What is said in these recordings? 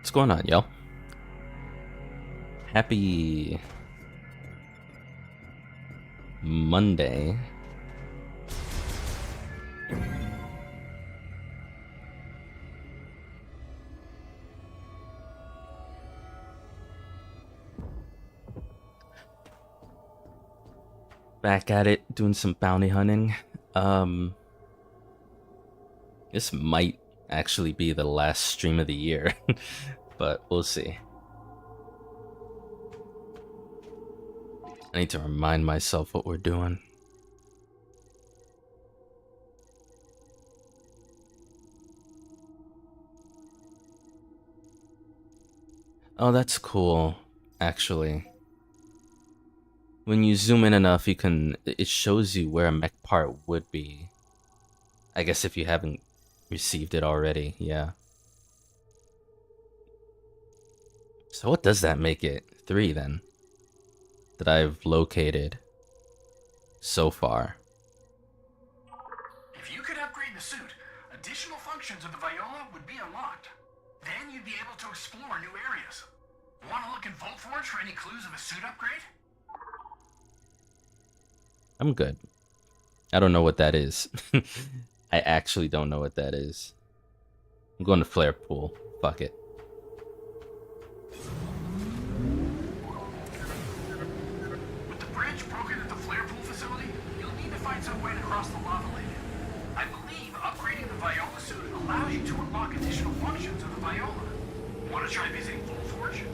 What's going on, yo? Happy Monday. Back at it, doing some bounty hunting. This might actually be the last stream of the year, but we'll see. I need to remind myself what we're doing. Oh, that's cool, actually. When you zoom in enough, it shows you where a mech part would be. I guess if you haven't received it already, yeah. So what does that make it? 3 then, that I've located so far. If you could upgrade the suit, additional functions of the Viola would be unlocked. Then you'd be able to explore new areas. Want to look in Vault Forge for any clues of a suit upgrade? I'm good. I don't know what that is. I actually don't know what that is. I'm going to Flare Pool. Fuck it. With the bridge broken at the Flare Pool facility, you'll need to find some way to cross the lava lake. I believe upgrading the Viola suit allows you to unlock additional functions of the Viola. Want to try visiting Vault Forge?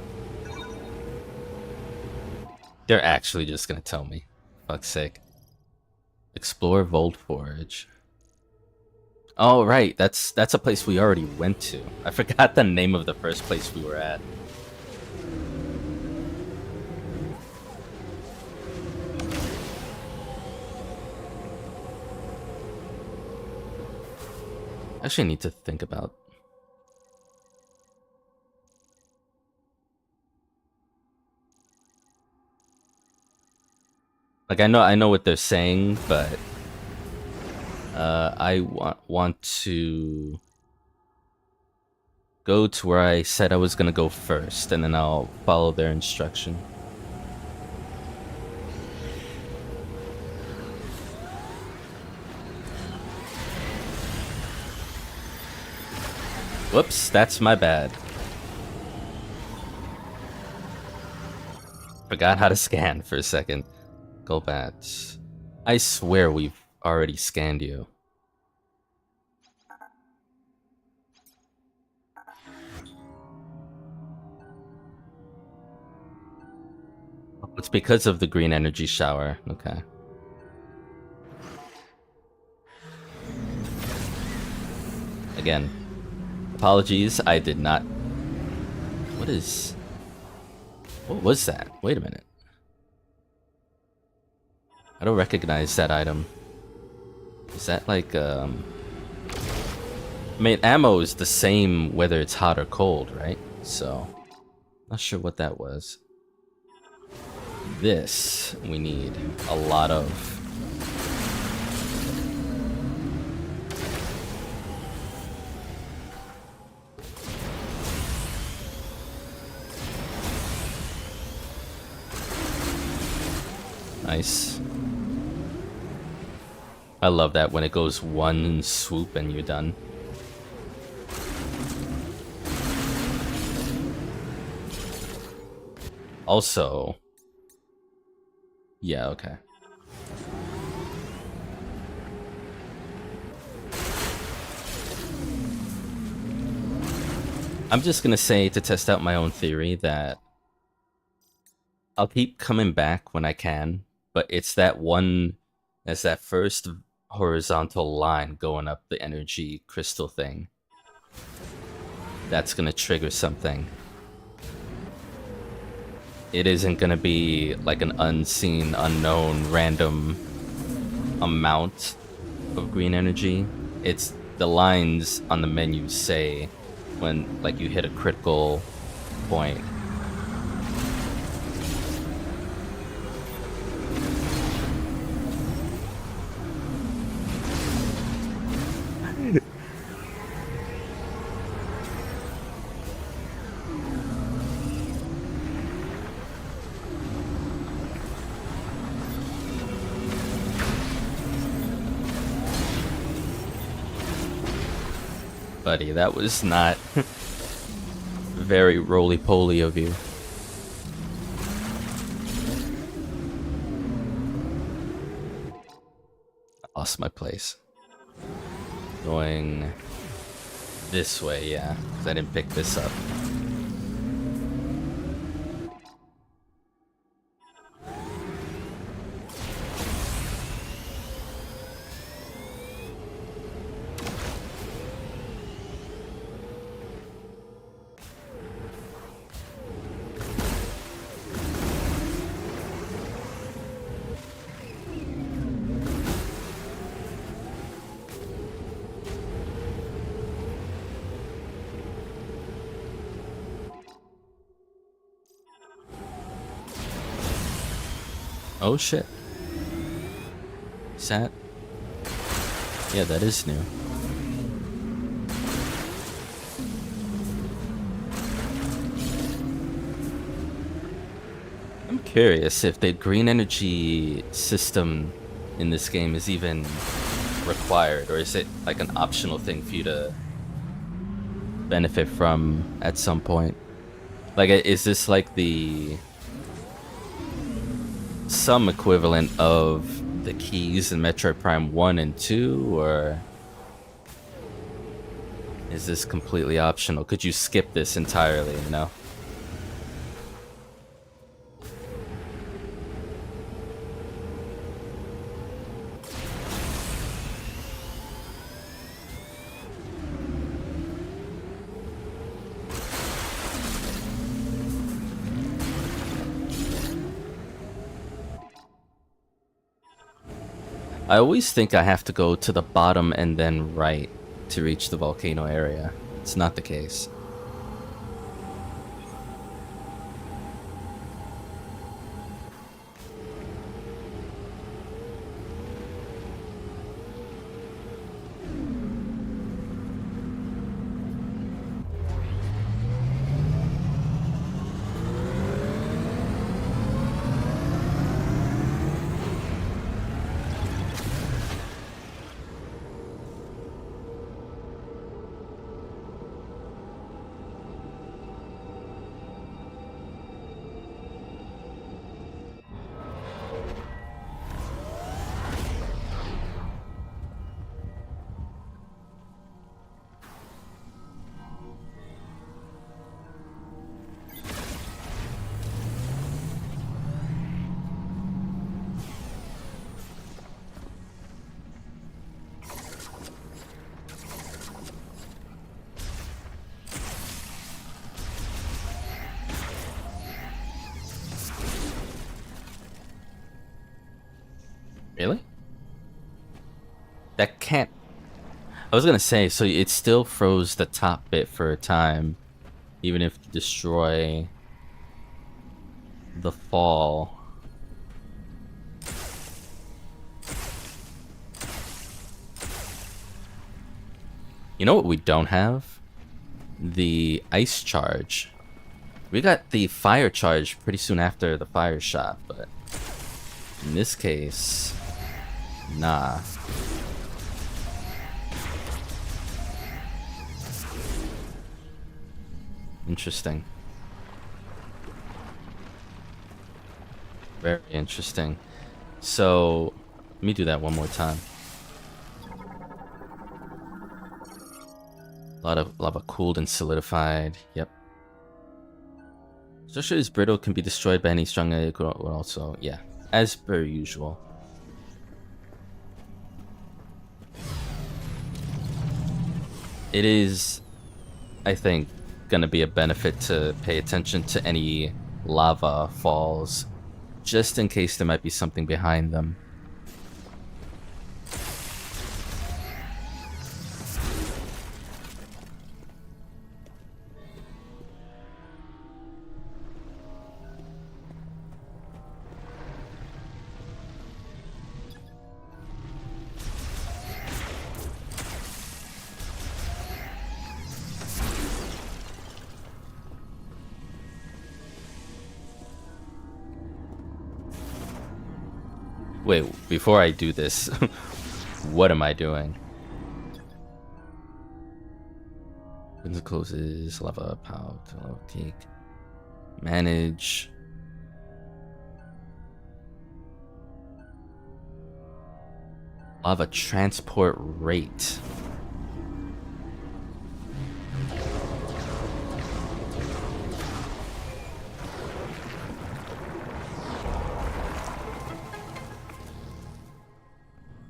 They're actually just gonna tell me. Fuck's sake. Explore Vault Forge. Oh right, that's a place we already went to. I forgot the name of the first place we were at. Actually, I need to think about. Like I know what they're saying, but I want to go to where I said I was gonna go first, and then I'll follow their instruction. Whoops, that's my bad. Forgot how to scan for a second. Go bats. I swear we've already scanned you. It's because of the green energy shower. Okay. Again, apologies, I did not... What was that? Wait a minute. I don't recognize that item. Is that like, I mean, ammo is the same whether it's hot or cold, right? So, not sure what that was. This, we need a lot of. Nice. I love that when it goes one swoop and you're done. Also, yeah, okay. I'm just gonna say, to test out my own theory, that I'll keep coming back when I can, but it's that first horizontal line going up the energy crystal thing that's gonna trigger something. It isn't gonna be like an unseen, unknown, random amount of green energy. It's the lines on the menu say when like you hit a critical point. buddy. That was not very roly-poly of you. I lost my place. Going this way, yeah, because I didn't pick this up. Oh shit. Is that? Yeah, that is new. I'm curious if the green energy system in this game is even required, or is it like an optional thing for you to benefit from at some point? Like, is this like the some equivalent of the keys in Metroid Prime 1 and 2, or is this completely optional? Could you skip this entirely, you know? I always think I have to go to the bottom and then right to reach the volcano area. It's not the case. Really? That can't... I was gonna say, so it still froze the top bit for a time, even if you destroy the fall. You know what we don't have? The ice charge. We got the fire charge pretty soon after the fire shot, but in this case, nah. Interesting. Very interesting. So, let me do that one more time. A lot of lava cooled and solidified. Yep. Structure is brittle, can be destroyed by any strong also, yeah, as per usual. It is, I think, gonna be a benefit to pay attention to any lava falls, just in case there might be something behind them. Wait, before I do this, what am I doing? Opens and closes. Lava power to lava peak. Manage. Lava transport rate.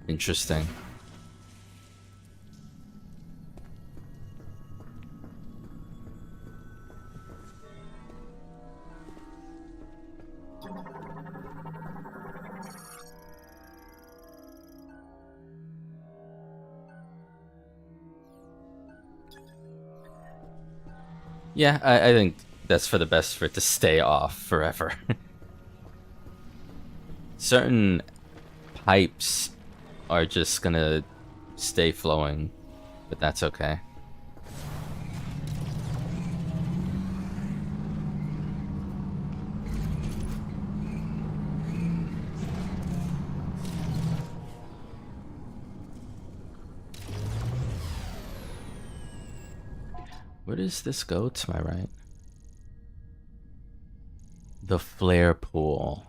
Interesting. Yeah, I think that's for the best for it to stay off forever. Certain pipes are just gonna stay flowing, but that's okay. Where does this go to my right? The flare pool.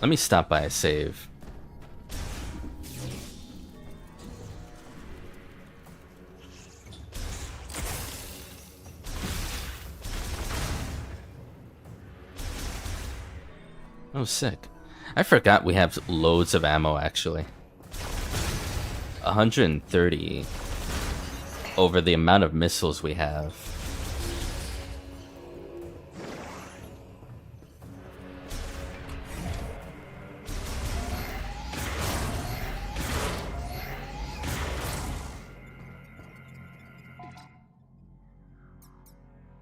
Let me stop by a save. Oh, sick. I forgot we have loads of ammo, actually. 130 over the amount of missiles we have.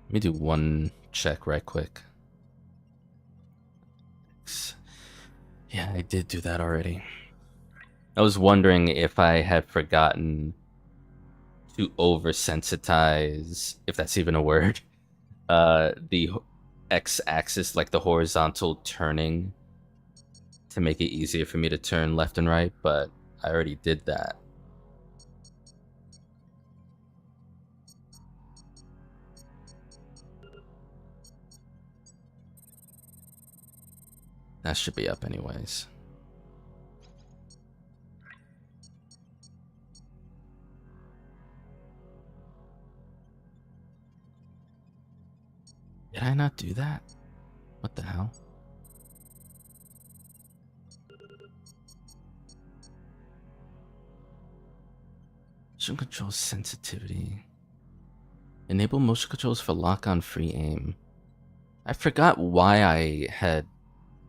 Let me do one check right quick. Yeah, I did do that already. I was wondering if I had forgotten to oversensitize, if that's even a word, the x-axis, like the horizontal turning, to make it easier for me to turn left and right, but I already did that. That should be up anyways. Did I not do that? What the hell? Motion control sensitivity. Enable motion controls for lock-on free aim. I forgot why I had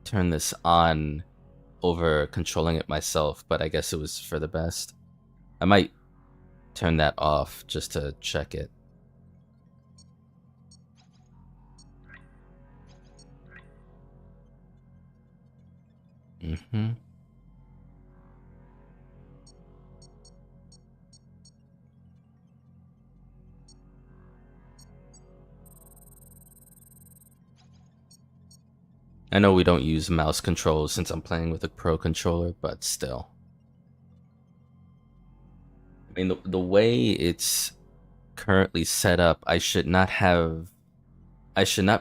turned this on over controlling it myself, but I guess it was for the best. I might turn that off just to check it. Mm-hmm. I know we don't use mouse controls since I'm playing with a pro controller, but still. I mean, the way it's currently set up, I should not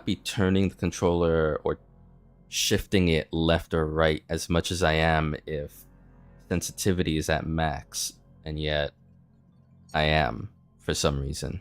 be turning the controller or shifting it left or right as much as I am if sensitivity is at max, and yet I am for some reason.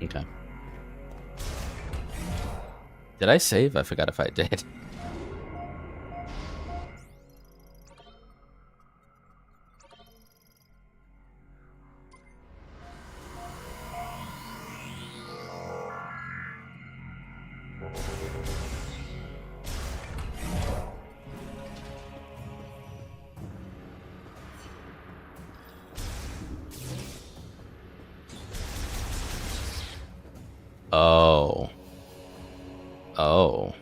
Okay. Did I save? I forgot if I did. Oh. Oh.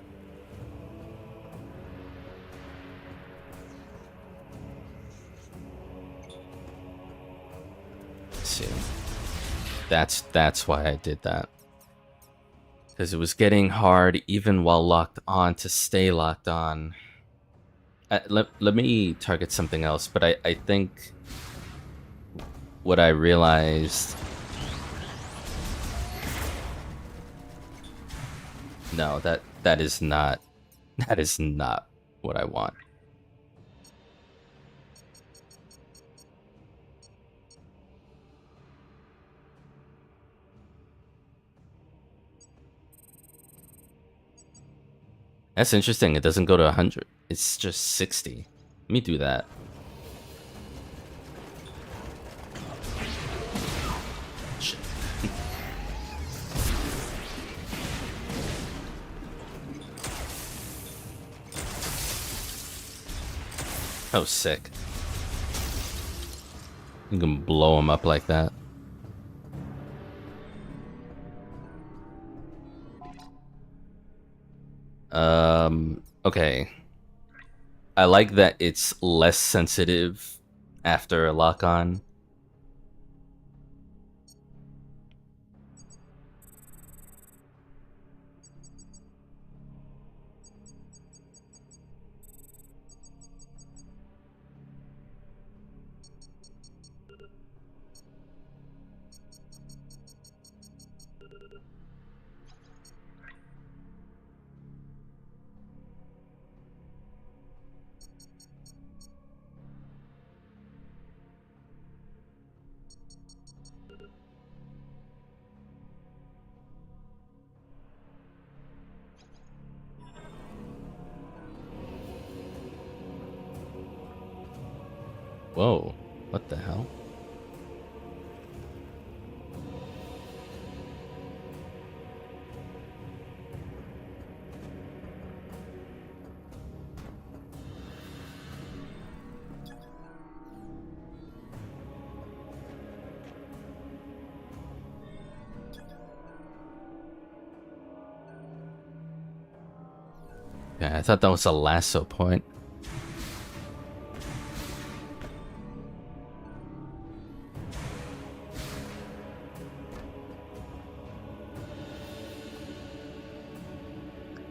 Let's see. That's why I did that. Because it was getting hard even while locked on to stay locked on. Let me target something else, but I think what I realized... No, that is not what I want. That's interesting. It doesn't go to 100. It's just 60. Let me do that. Shit. Oh, sick. You can blow him up like that. Okay. I like that it's less sensitive after a lock on. Whoa, what the hell? Yeah, I thought that was a lasso point.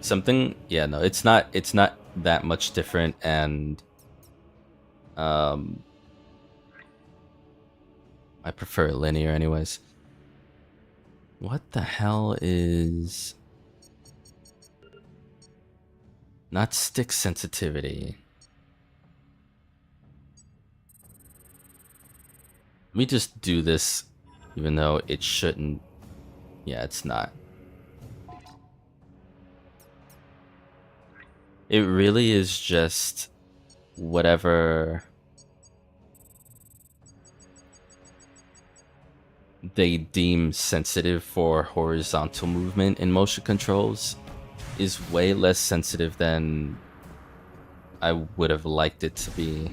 Something, yeah, no, it's not that much different, and I prefer linear anyways. What the hell is not stick sensitivity? Let me just do this, even though it shouldn't. Yeah, it's not. It really is just whatever they deem sensitive for horizontal movement in motion controls is way less sensitive than I would have liked it to be.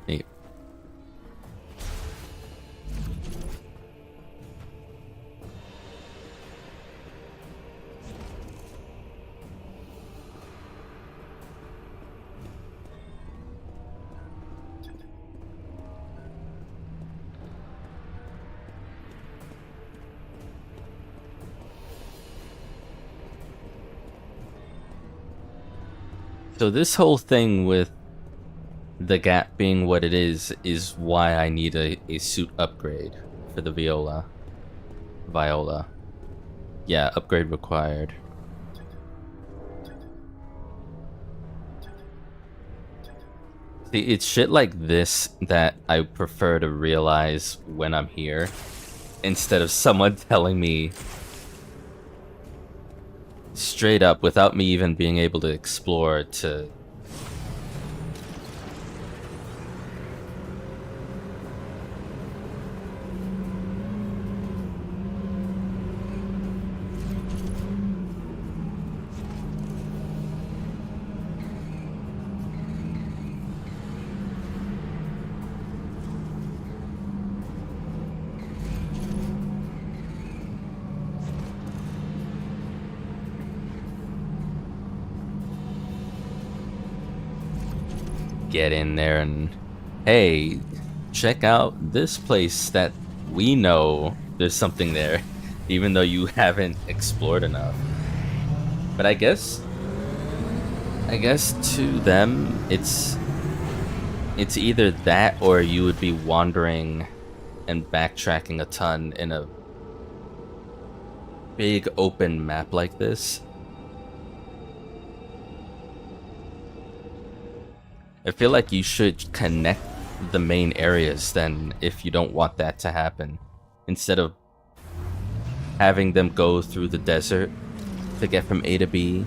Hey. So this whole thing with the gap being what it is why I need a suit upgrade for the Viola. Yeah, upgrade required. It's shit like this that I prefer to realize when I'm here, instead of someone telling me straight up without me even being able to explore to get in there and, hey, check out this place that we know there's something there, even though you haven't explored enough. But I guess to them it's either that or you would be wandering and backtracking a ton in a big open map like this. I feel like you should connect the main areas then if you don't want that to happen, instead of having them go through the desert to get from A to B,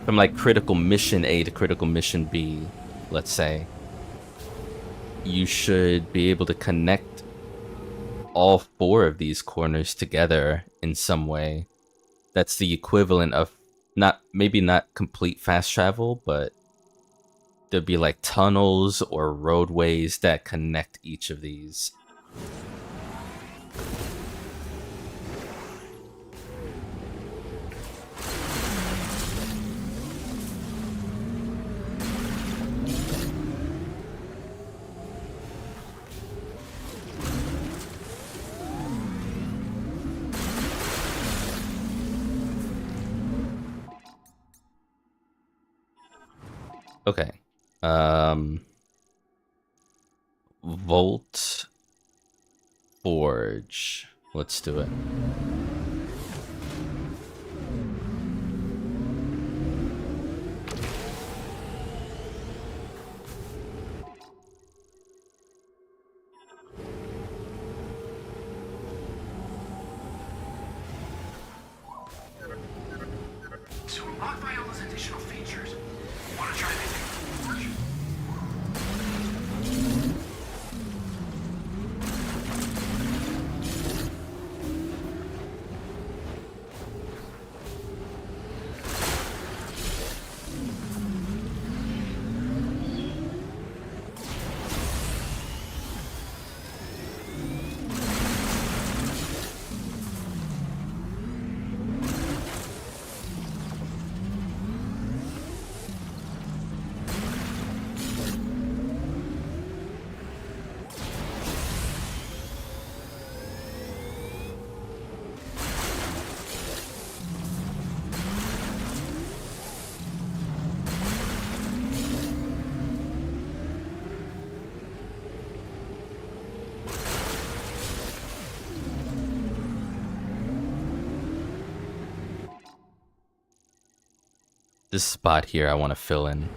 from like critical mission A to critical mission B, let's say. You should be able to connect all 4 of these corners together in some way. That's the equivalent of maybe not complete fast travel, but there'd be like tunnels or roadways that connect each of these. Okay. Volt Forge. Let's do it. To unlock Viola's additional features, want to try anything? This spot here I want to fill in.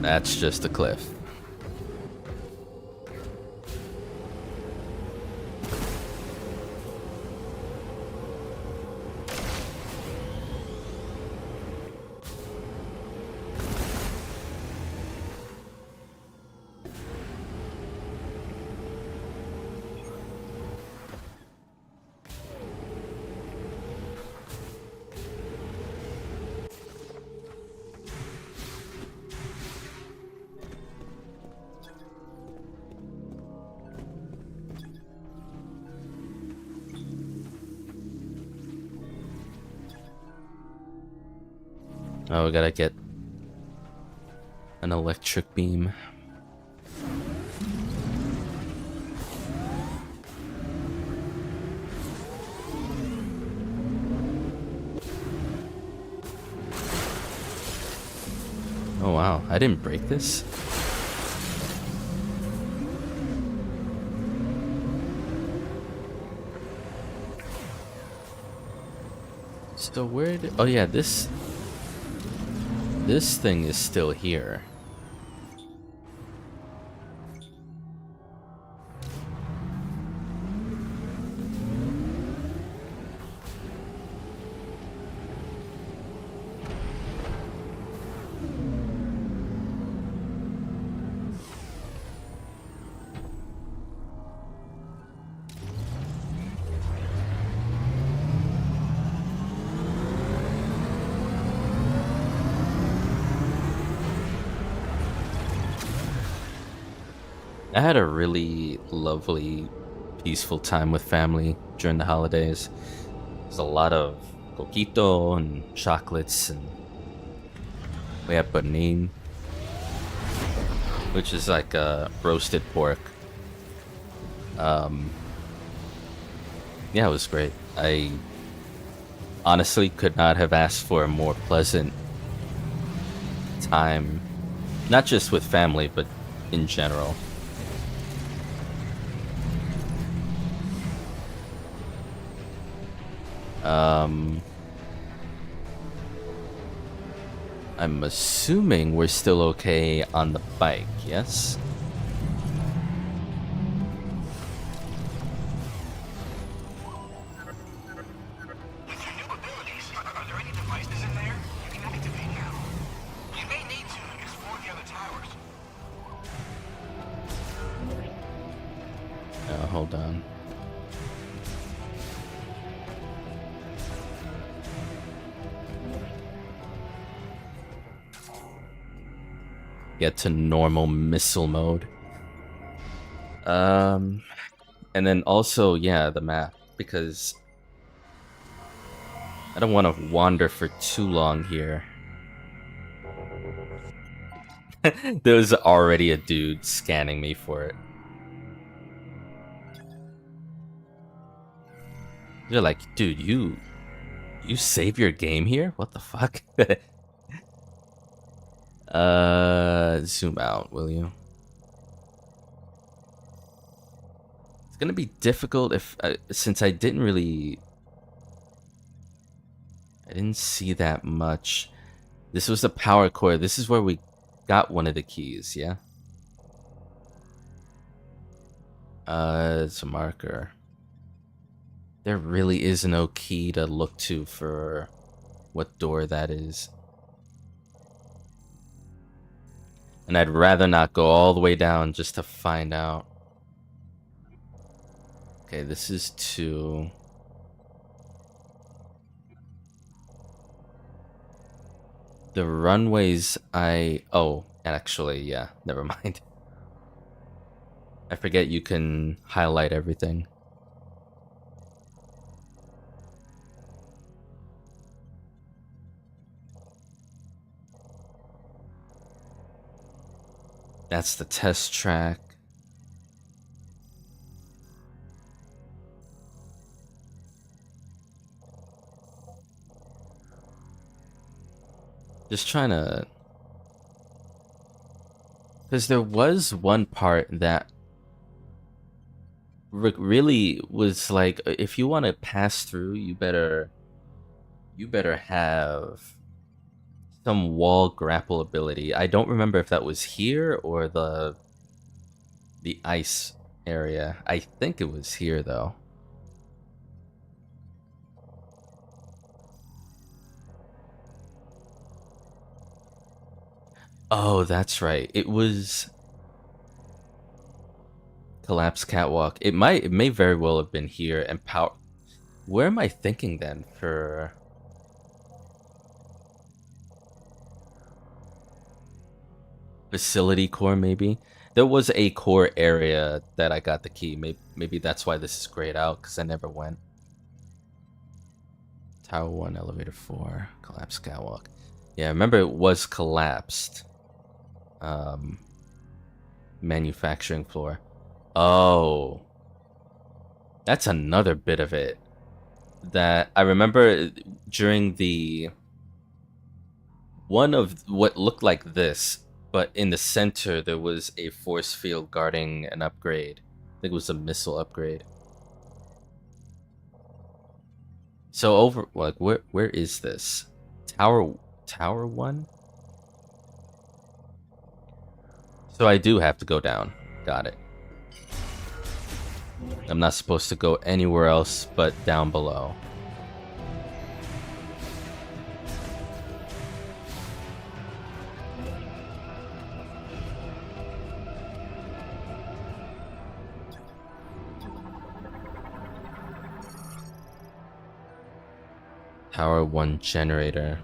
That's just a cliff. Oh, we gotta get an electric beam. Oh wow, I didn't break this? So where did... Oh yeah, this thing is still here. I had a really lovely, peaceful time with family during the holidays. There's a lot of coquito and chocolates, and we had panin, which is like roasted pork. Yeah, it was great. I honestly could not have asked for a more pleasant time, not just with family, but in general. I'm assuming we're still okay on the bike, yes? With your new abilities, are there any devices in there you can activate now? You may need to explore the other towers. Hold on. Get to normal missile mode. And then also, yeah, the map, because I don't want to wander for too long here. There's already a dude scanning me for it. You're like, dude, you save your game here? What the fuck? Zoom out, will you? It's gonna be difficult if since I didn't see that much. This was the power core. This is where we got one of the keys, yeah? It's a marker. There really is no key to look to for what door that is. And I'd rather not go all the way down just to find out. Okay, this is 2. The runways oh, actually, yeah, never mind. I forget you can highlight everything. That's the test track. Just trying to... Because there was one part that really was like, if you want to pass through, you better have some wall grapple ability. I don't remember if that was here or the ice area. I think it was here though. Oh, that's right. It was Collapse Catwalk. It may very well have been here and power. Where am I thinking then for facility core? Maybe there was a core area that I got the key. Maybe that's why this is grayed out, because I never went. Tower 1, elevator 4, Collapse Catwalk. Yeah, I remember it was collapsed. Um, manufacturing floor. Oh, that's another bit of it that I remember during the one of what looked like this, but in the center there was a force field guarding an upgrade. I think it was a missile upgrade. So over like where is this? Tower 1? So I do have to go down. Got it. I'm not supposed to go anywhere else but down below. Tower 1 generator.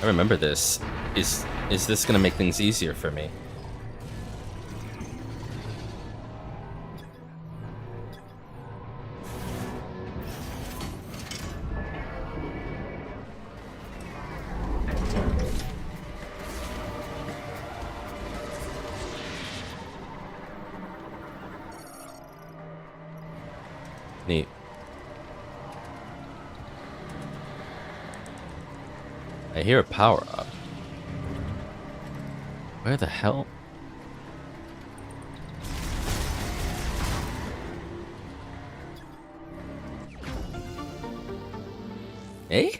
I remember this. Is this gonna make things easier for me? Neat. I hear a power up. Where the hell? Eh?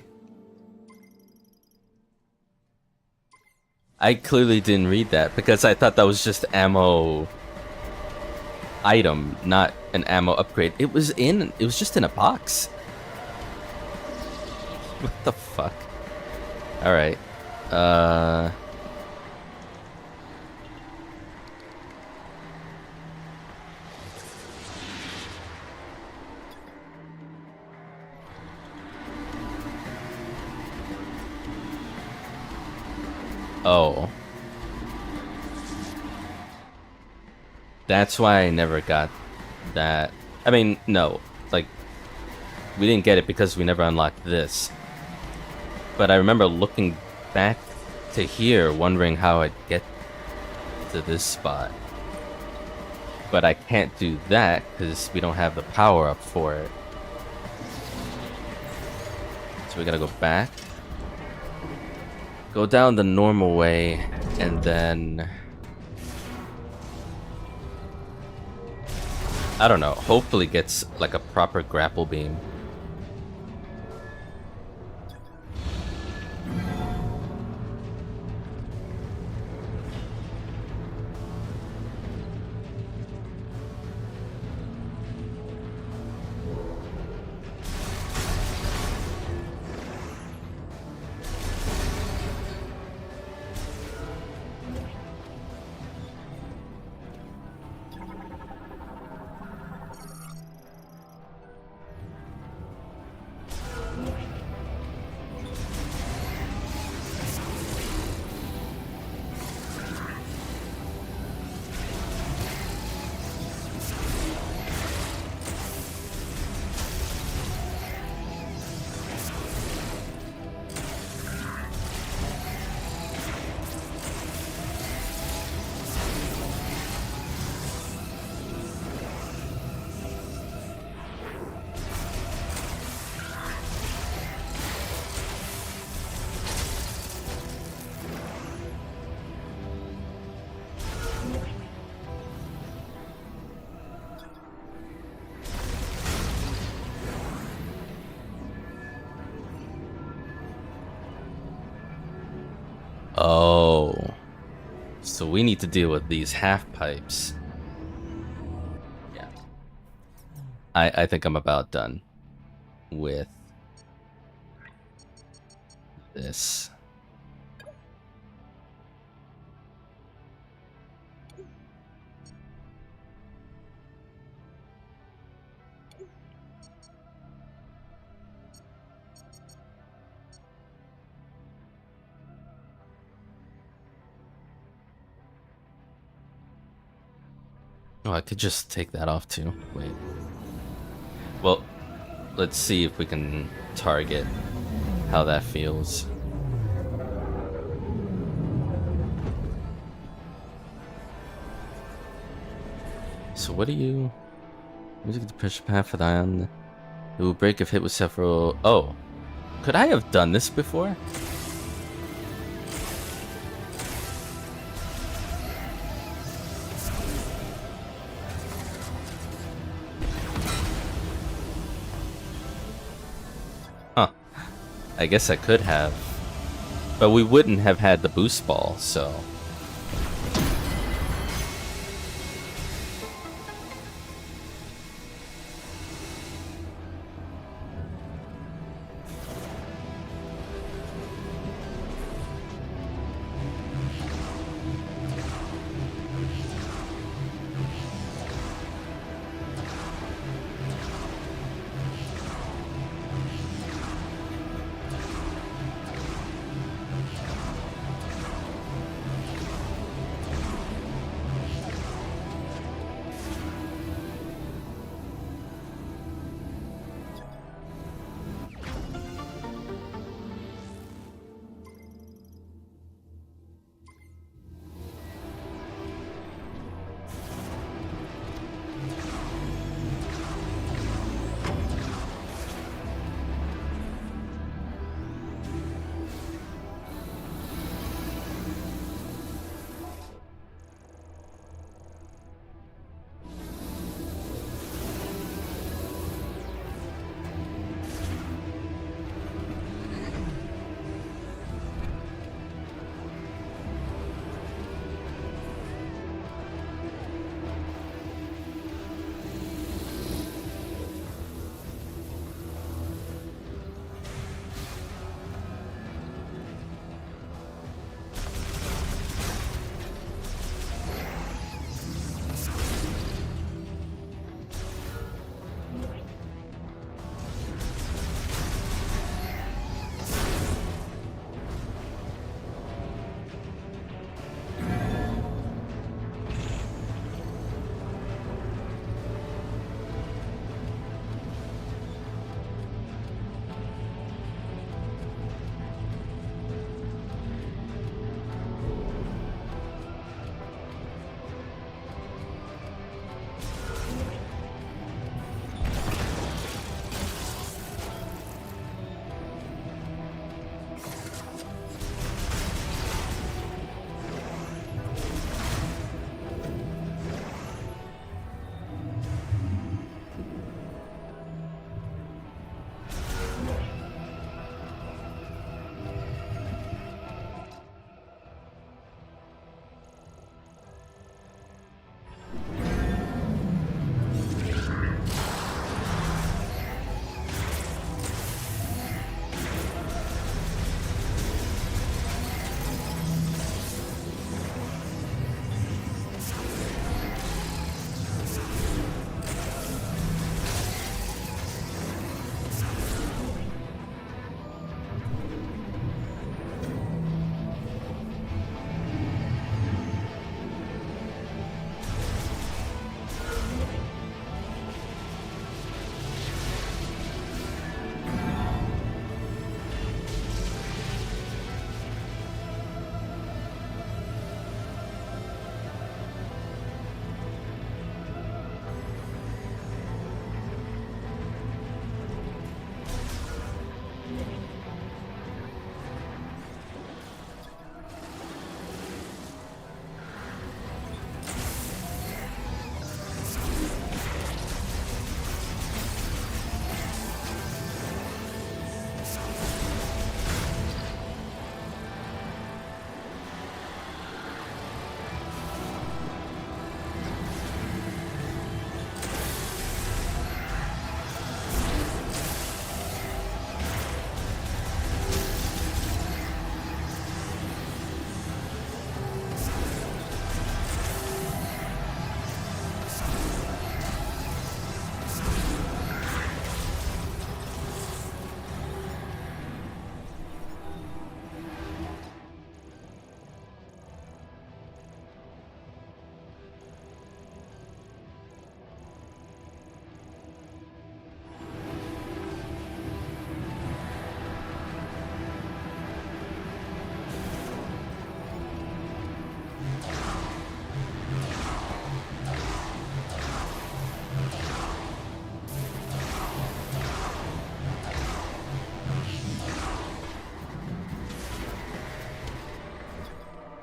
I clearly didn't read that because I thought that was just ammo item, not an ammo upgrade. It was just in a box. What the fuck? Alright. Oh. That's why I never got that. I mean, no. Like, we didn't get it because we never unlocked this. But I remember looking back to here, wondering how I'd get to this spot. But I can't do that because we don't have the power up for it. So we gotta go back. Go down the normal way, and then... I don't know, hopefully gets like a proper grapple beam. Oh. So we need to deal with these half pipes. Yeah. I think I'm about done with this. Oh, I could just take that off too. Wait. Well, let's see if we can target how that feels. So what do you... Music the pressure pad for the ion. It will break if hit with several... Oh. Could I have done this before? Huh. I guess I could have. But we wouldn't have had the boost ball, so...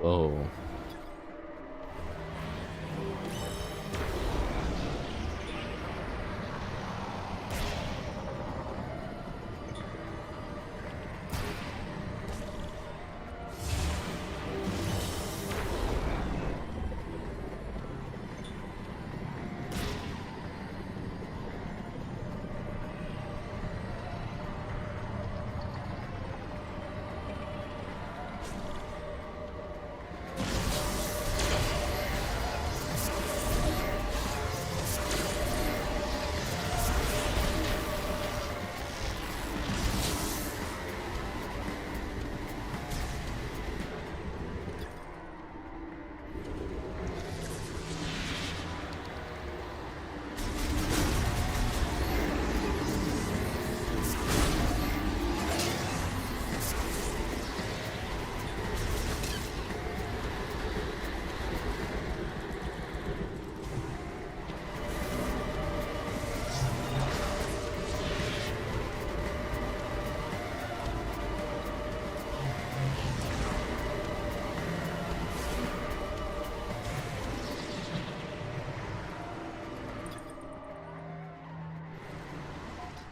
Oh.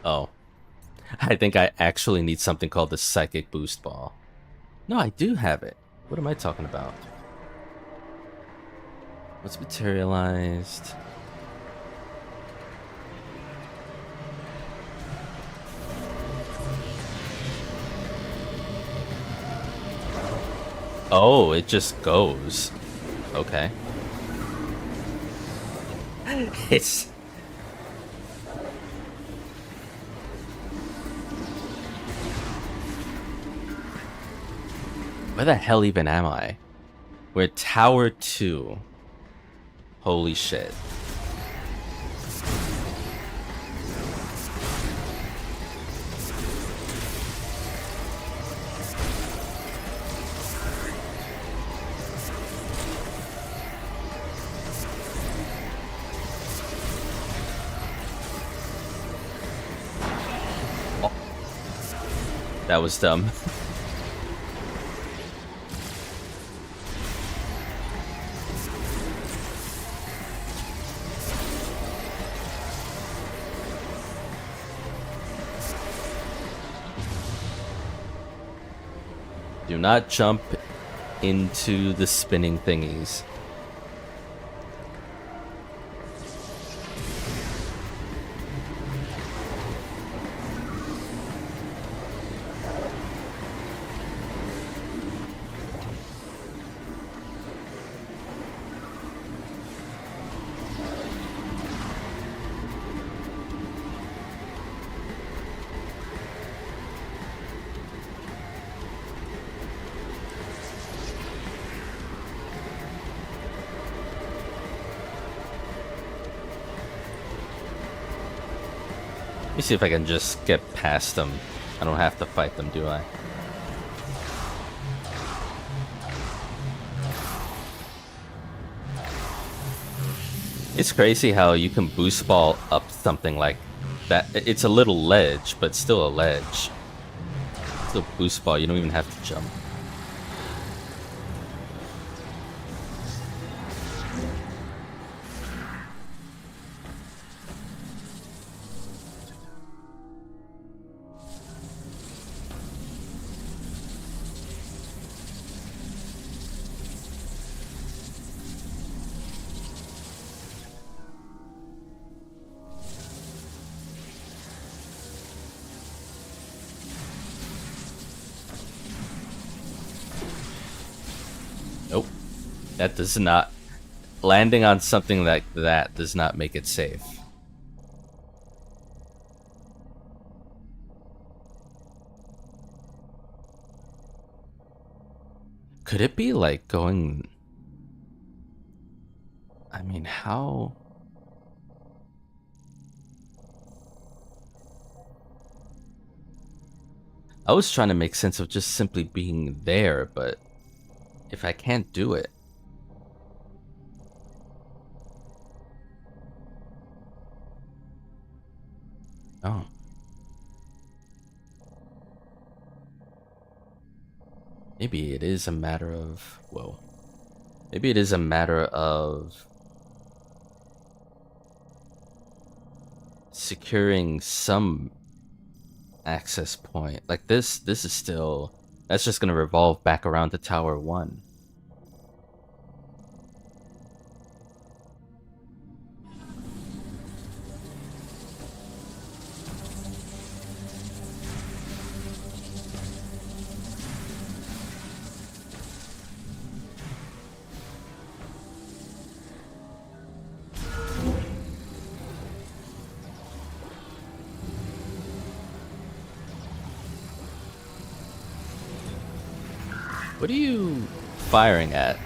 Oh. I think I actually need something called the Psychic Boost Ball. No, I do have it. What am I talking about? What's materialized? Oh, it just goes. Okay. It's... Where the hell even am I? We're Tower 2. Holy shit. Oh, that was dumb. Do not jump into the spinning thingies. Let me see if I can just get past them. I don't have to fight them, do I? It's crazy how you can boost ball up something like that. It's a little ledge, but still a ledge. It's a boost ball, you don't even have to jump. Nope. That does not... Landing on something like that does not make it safe. Could it be like going... I mean, how... I was trying to make sense of just simply being there, but if I can't do it... Oh. Maybe it is a matter of... Whoa. Maybe it is a matter of securing some access point. Like this is still... That's just gonna revolve back around to Tower 1. What are you firing at?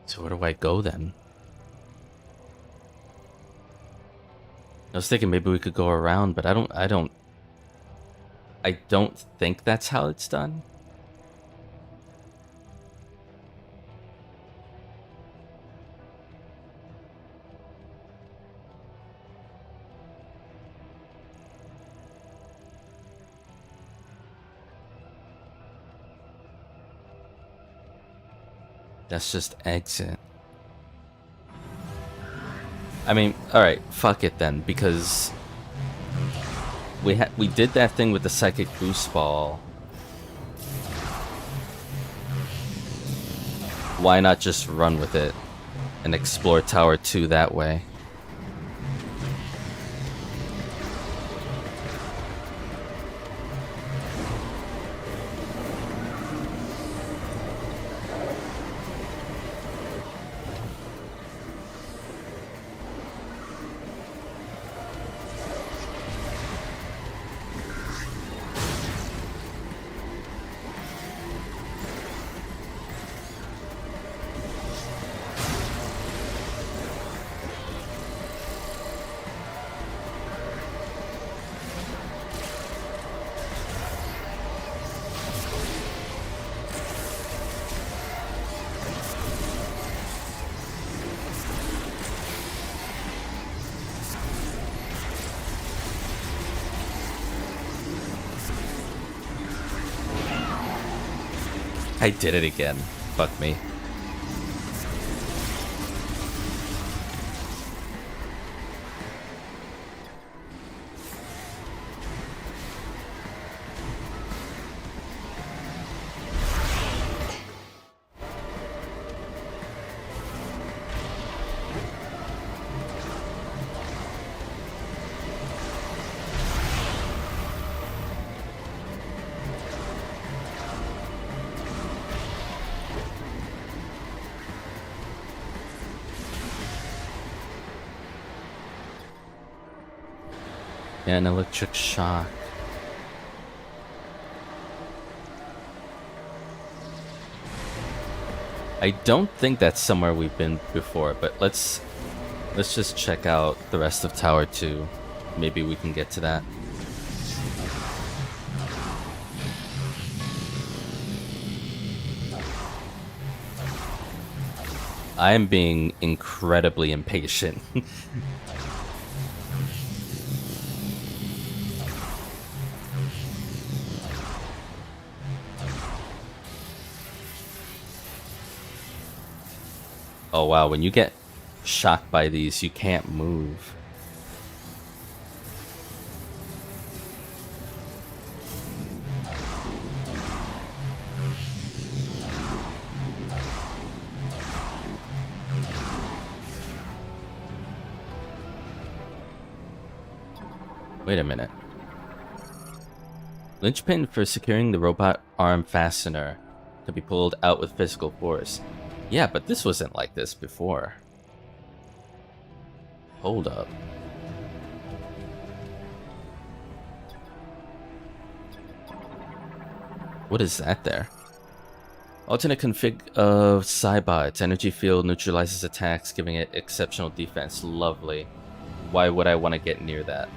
So where do I go then? I was thinking maybe we could go around, but I don't think that's how it's done. That's just exit. I mean, alright, fuck it then, because we did that thing with the psychic boost ball. Why not just run with it and explore Tower 2 that way? I did it again. Fuck me. Yeah, an electric shock. I don't think that's somewhere we've been before, but let's just check out the rest of Tower 2. Maybe we can get to that. I am being incredibly impatient. Oh wow, when you get shocked by these, you can't move. Wait a minute. Linchpin for securing the robot arm fastener to be pulled out with physical force. Yeah, but this wasn't like this before. Hold up. What is that there? Alternate config of Cybot's energy field neutralizes attacks, giving it exceptional defense. Lovely. Why would I want to get near that?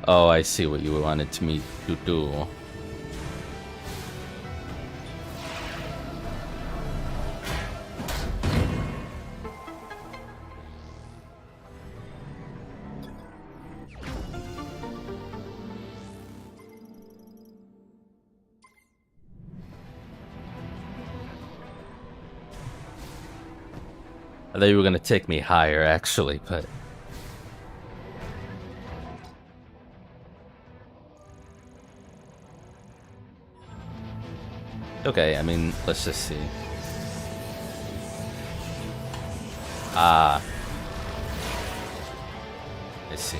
Oh, I see what you wanted me to do. I thought you were gonna take me higher, actually, but... Okay, I mean, let's just see. Ah. I see.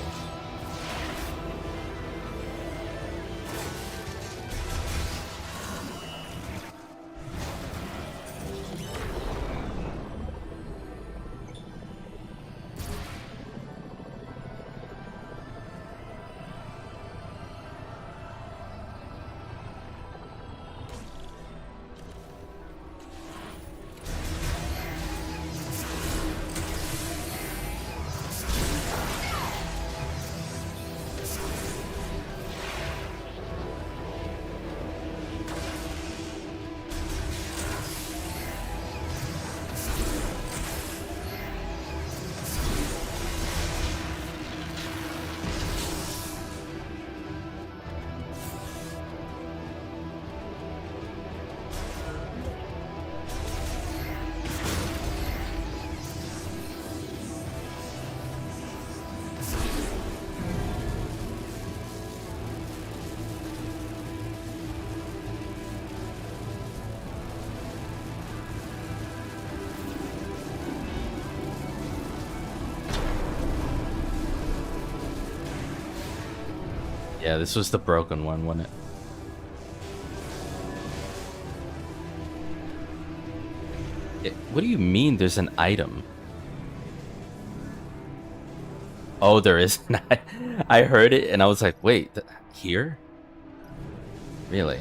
Yeah, this was the broken one, wasn't it? What do you mean there's an item? Oh, there is. I heard it and I was like, wait, here? Really?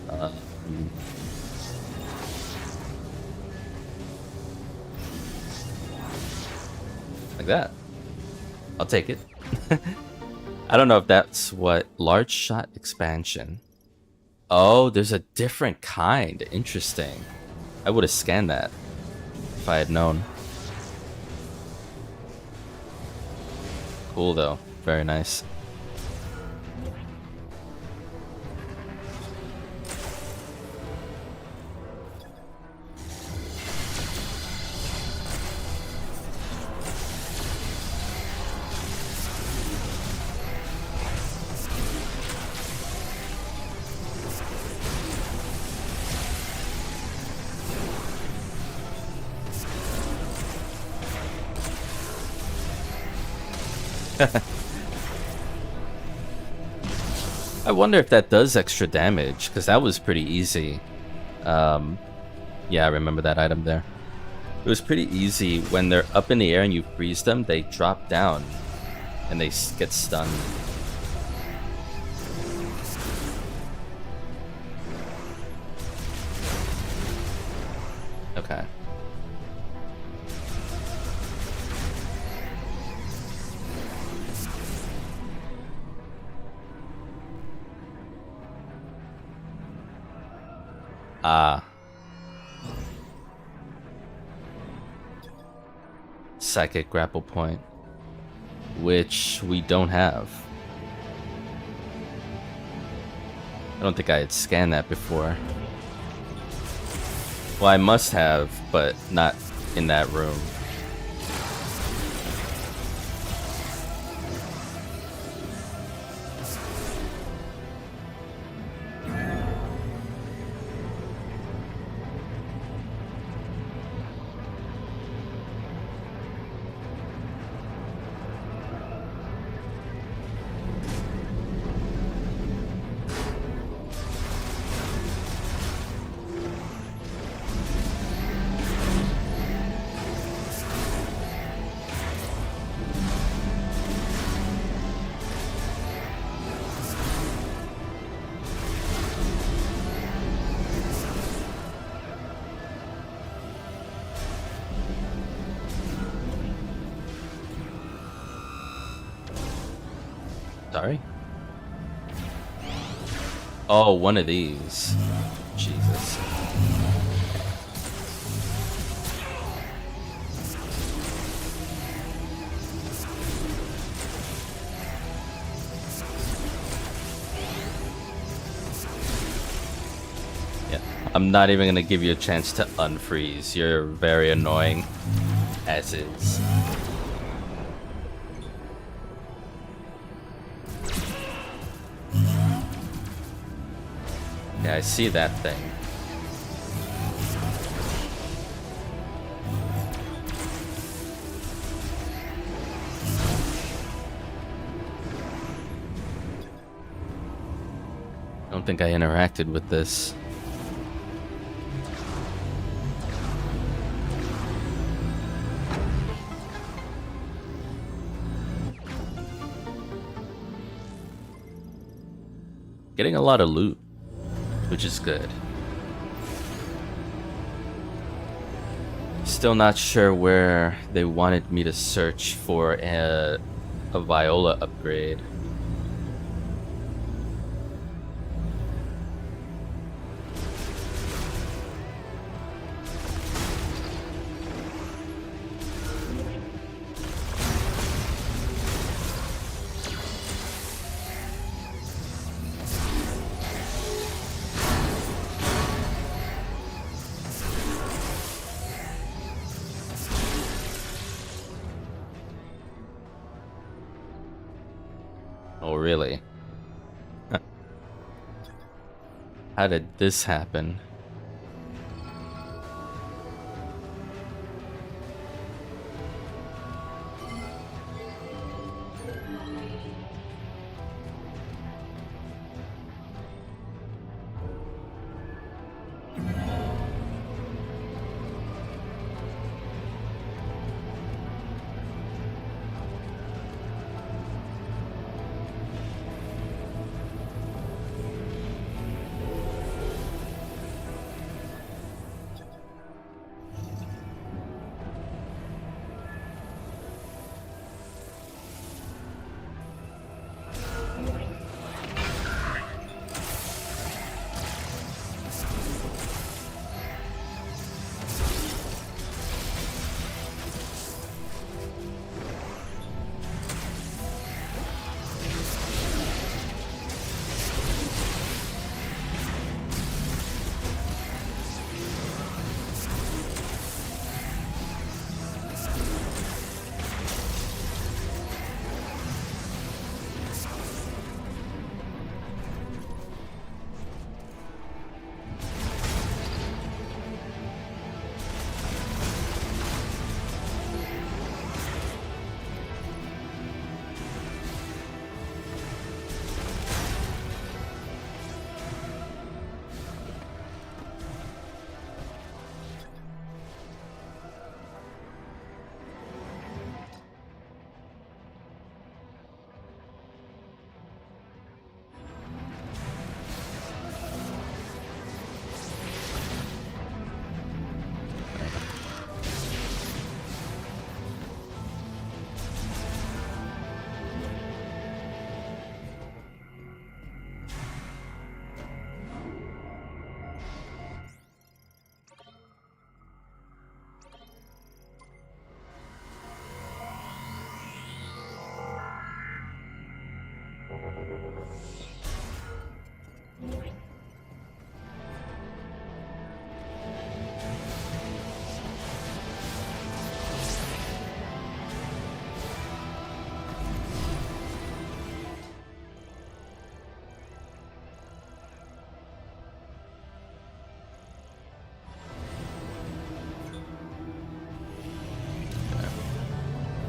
Um, like that. I'll take it. I don't know if that's what... Large shot expansion. Oh, there's a different kind. Interesting. I would have scanned that if I had known. Cool though. Very nice. I wonder if that does extra damage, because that was pretty easy. Yeah, I remember that item there. It was pretty easy. When they're up in the air and you freeze them, they drop down and they get stunned. Okay. Ah. Psychic grapple point. Which we don't have. I don't think I had scanned that before. Well, I must have, but not in that room. Sorry? Oh, one of these. Jesus. Yeah, I'm not even gonna give you a chance to unfreeze. You're very annoying, as is. Yeah, I see that thing. I don't think I interacted with this. Getting a lot of loot, which is good. Still not sure where they wanted me to search for a Viola upgrade. Oh, really? How did this happen?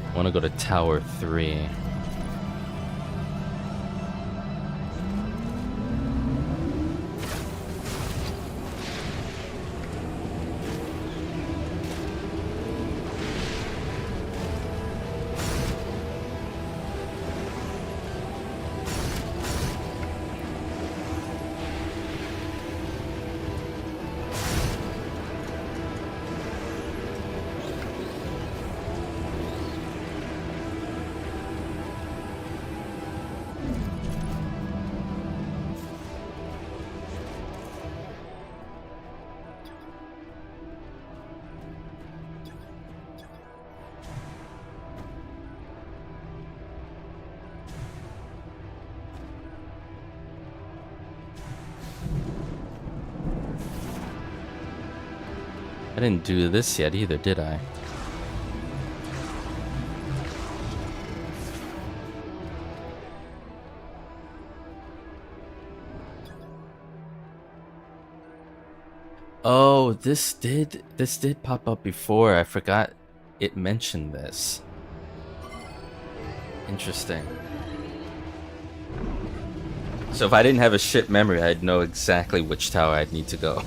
I want to go to Tower 3. didn't do this yet either, did I? Oh, this did pop up before. I forgot it mentioned this. Interesting. So if I didn't have a shit memory, I'd know exactly which tower I'd need to go.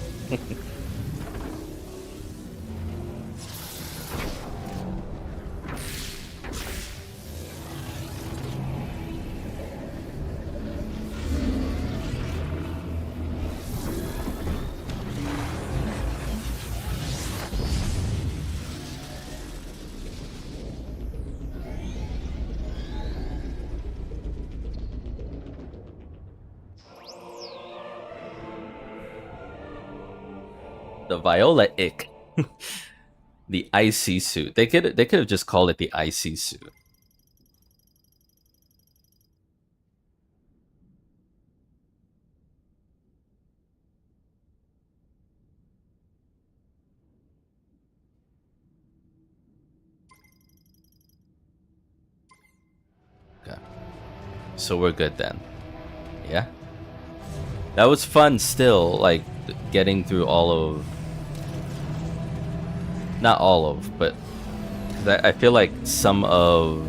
The Viola Ick. The icy suit. They could have just called it the icy suit. Okay. So we're good then. Yeah. That was fun still, like getting through all of, not all of, but I feel like some of,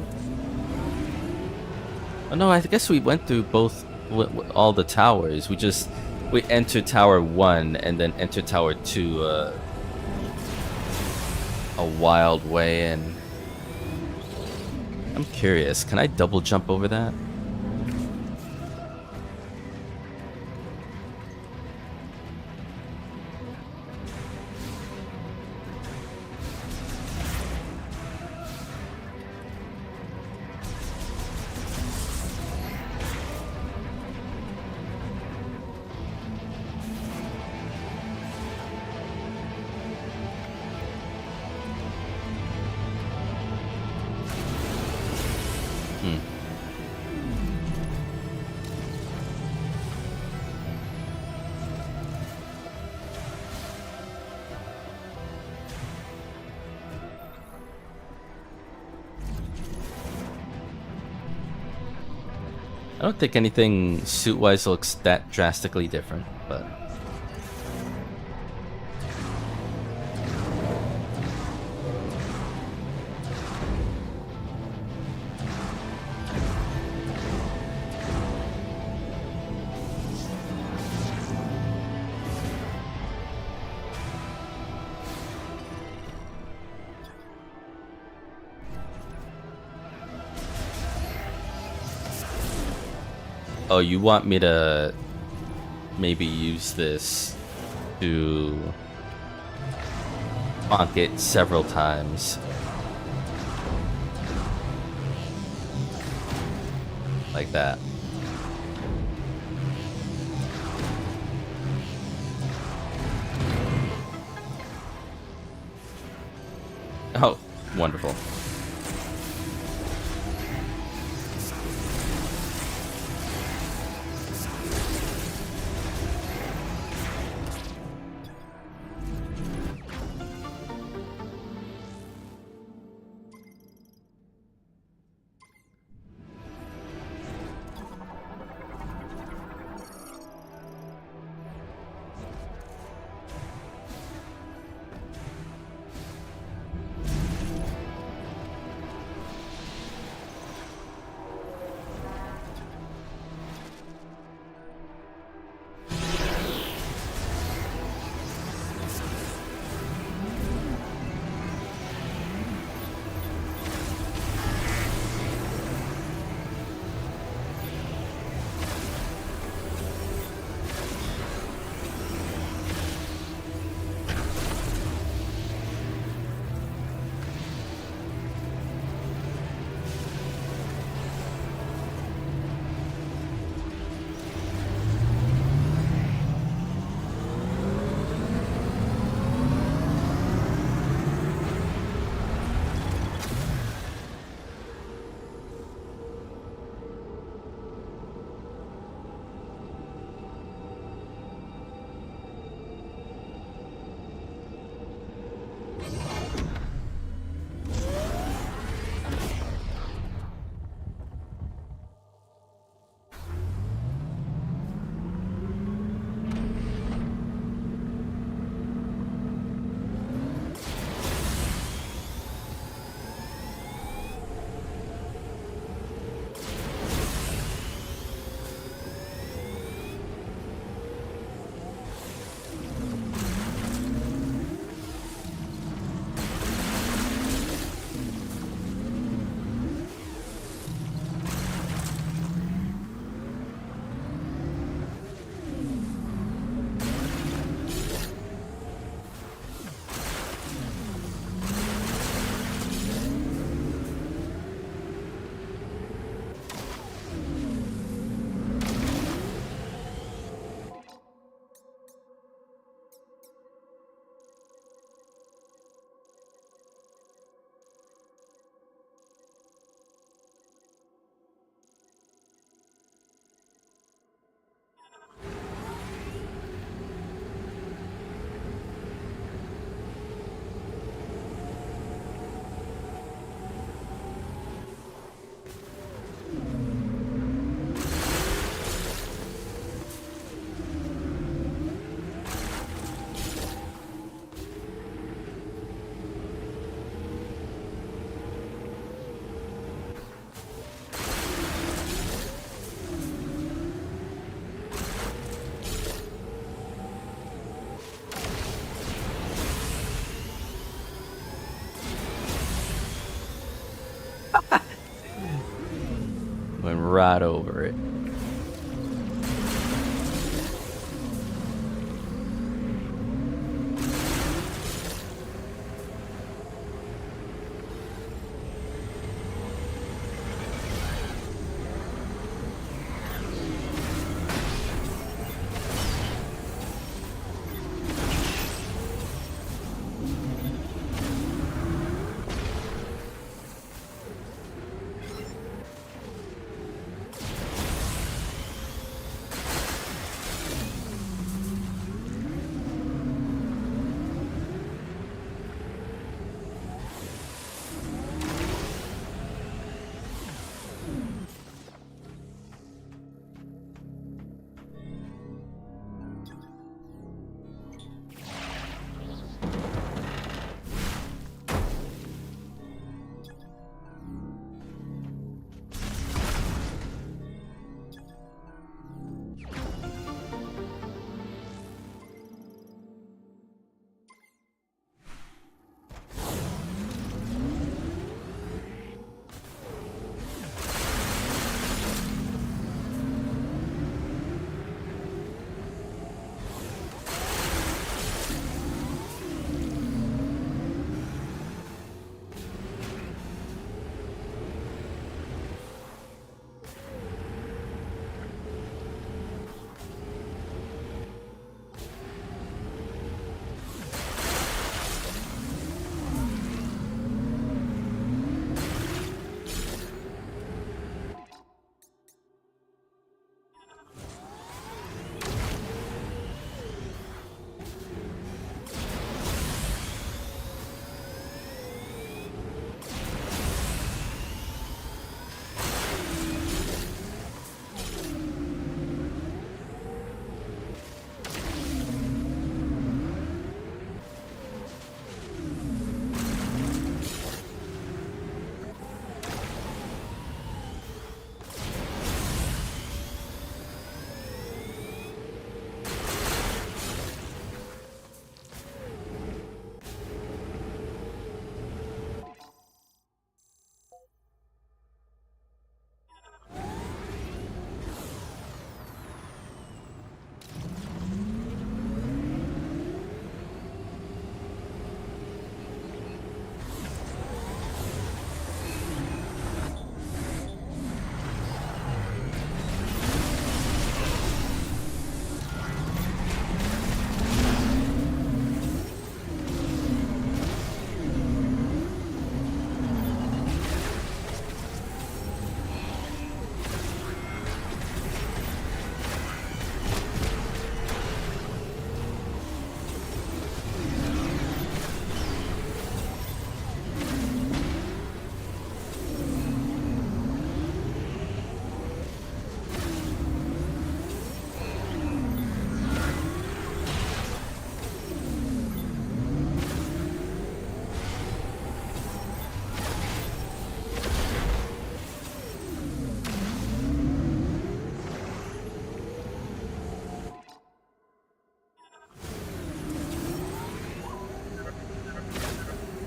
oh no, I guess we went through both, all the towers. We entered tower 1 and then entered tower 2 a wild way, and I'm curious, can I double jump over that? I don't think anything suit-wise looks that drastically different, but... Oh, you want me to maybe use this to bonk it several times. Like that. Oh, wonderful. Went right over it.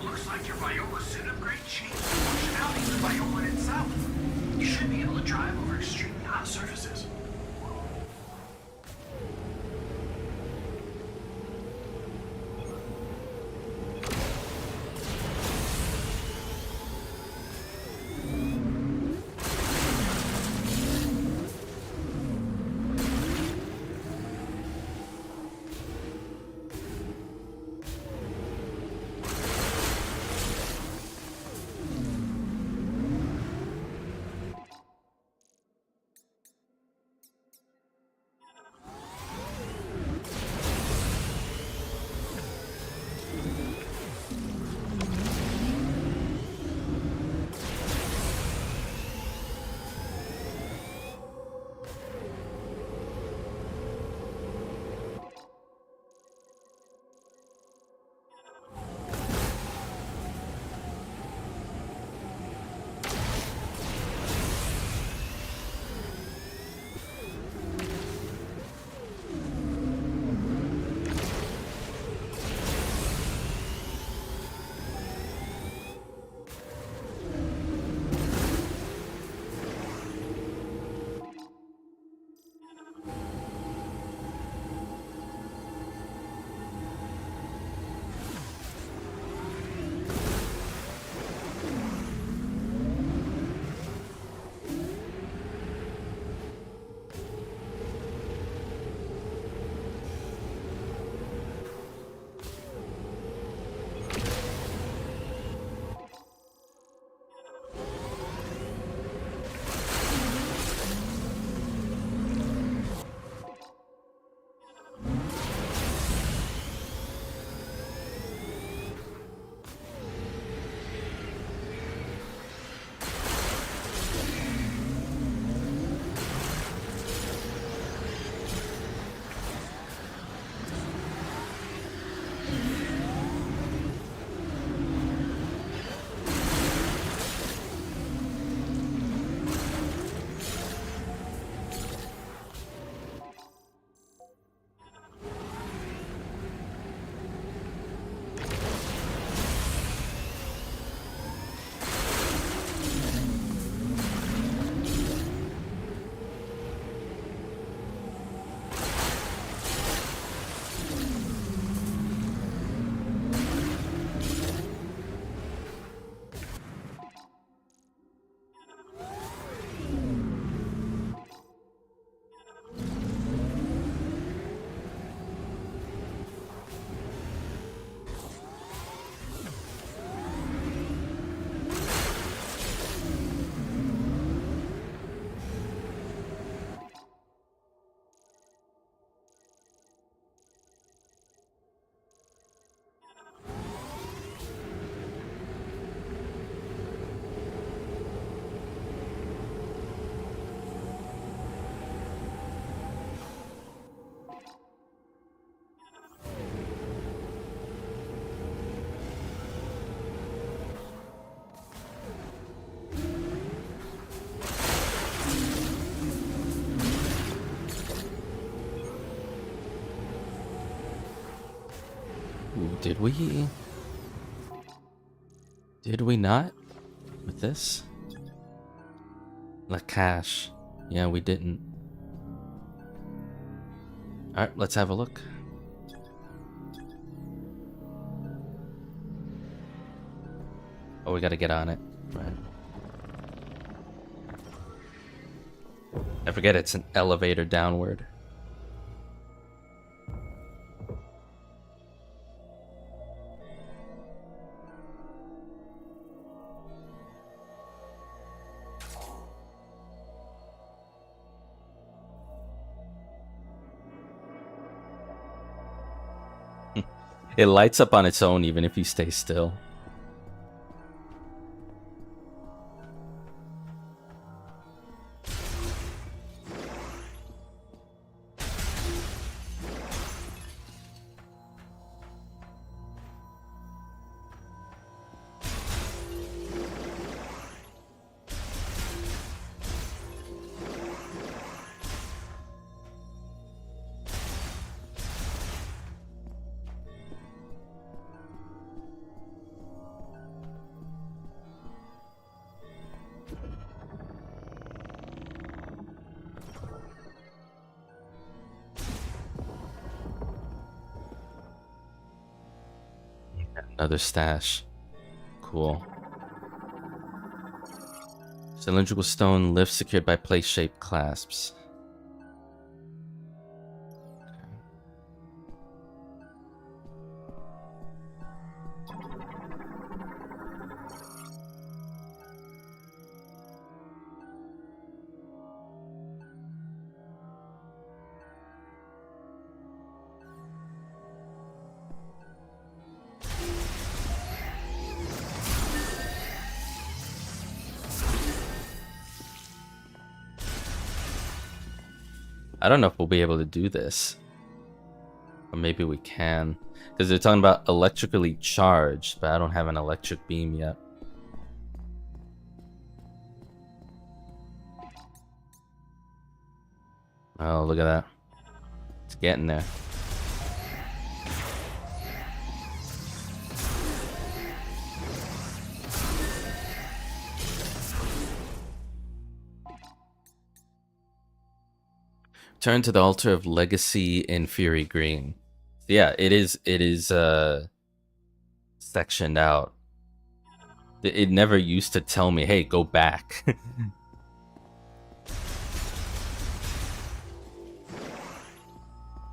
Looks like your Viola suit upgrade changed the functionality of the Viola itself. You should be able to drive over extremely hot surfaces. Did we? Did we not? With this? La cache. Yeah, we didn't. Alright, let's have a look. Oh, we gotta get on it. Right. I forget it's an elevator downward. It lights up on its own even if you stay still. Another stash. Cool. Cylindrical stone lift secured by plate-shaped clasps. I don't know if we'll be able to do this. Or maybe we can. Because they're talking about electrically charged, but I don't have an electric beam yet. Oh, look at that. It's getting there. Turn to the altar of legacy in Fury Green. Yeah, it is sectioned out. It never used to tell me, hey, go back. It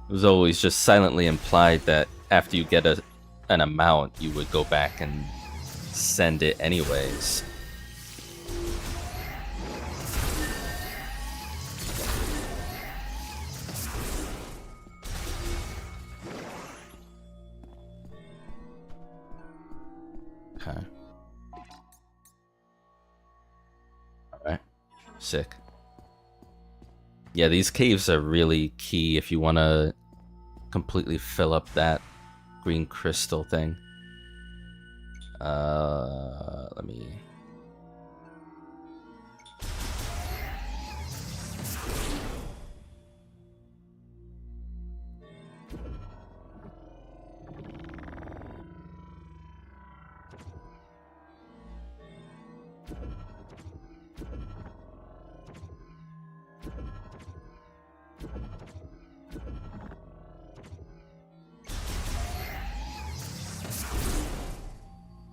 was always just silently implied that after you get an amount, you would go back and send it anyways. Okay. Alright. Sick. Yeah, these caves are really key if you want to completely fill up that green crystal thing. Let me...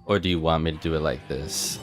Or do you want me to do it like this?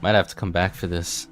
Might have to come back for this.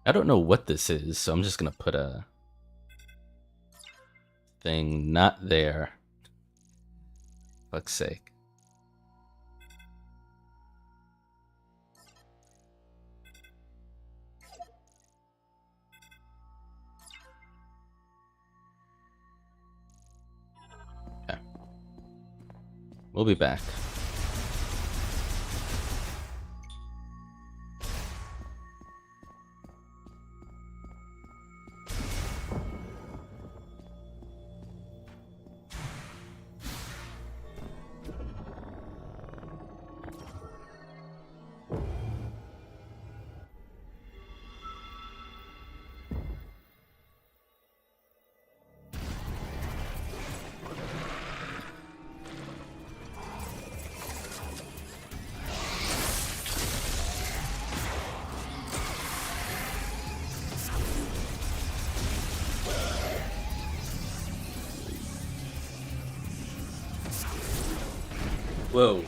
I don't know what this is, so I'm just gonna put a thing not there. Fuck's sake. Okay. We'll be back. Whoa.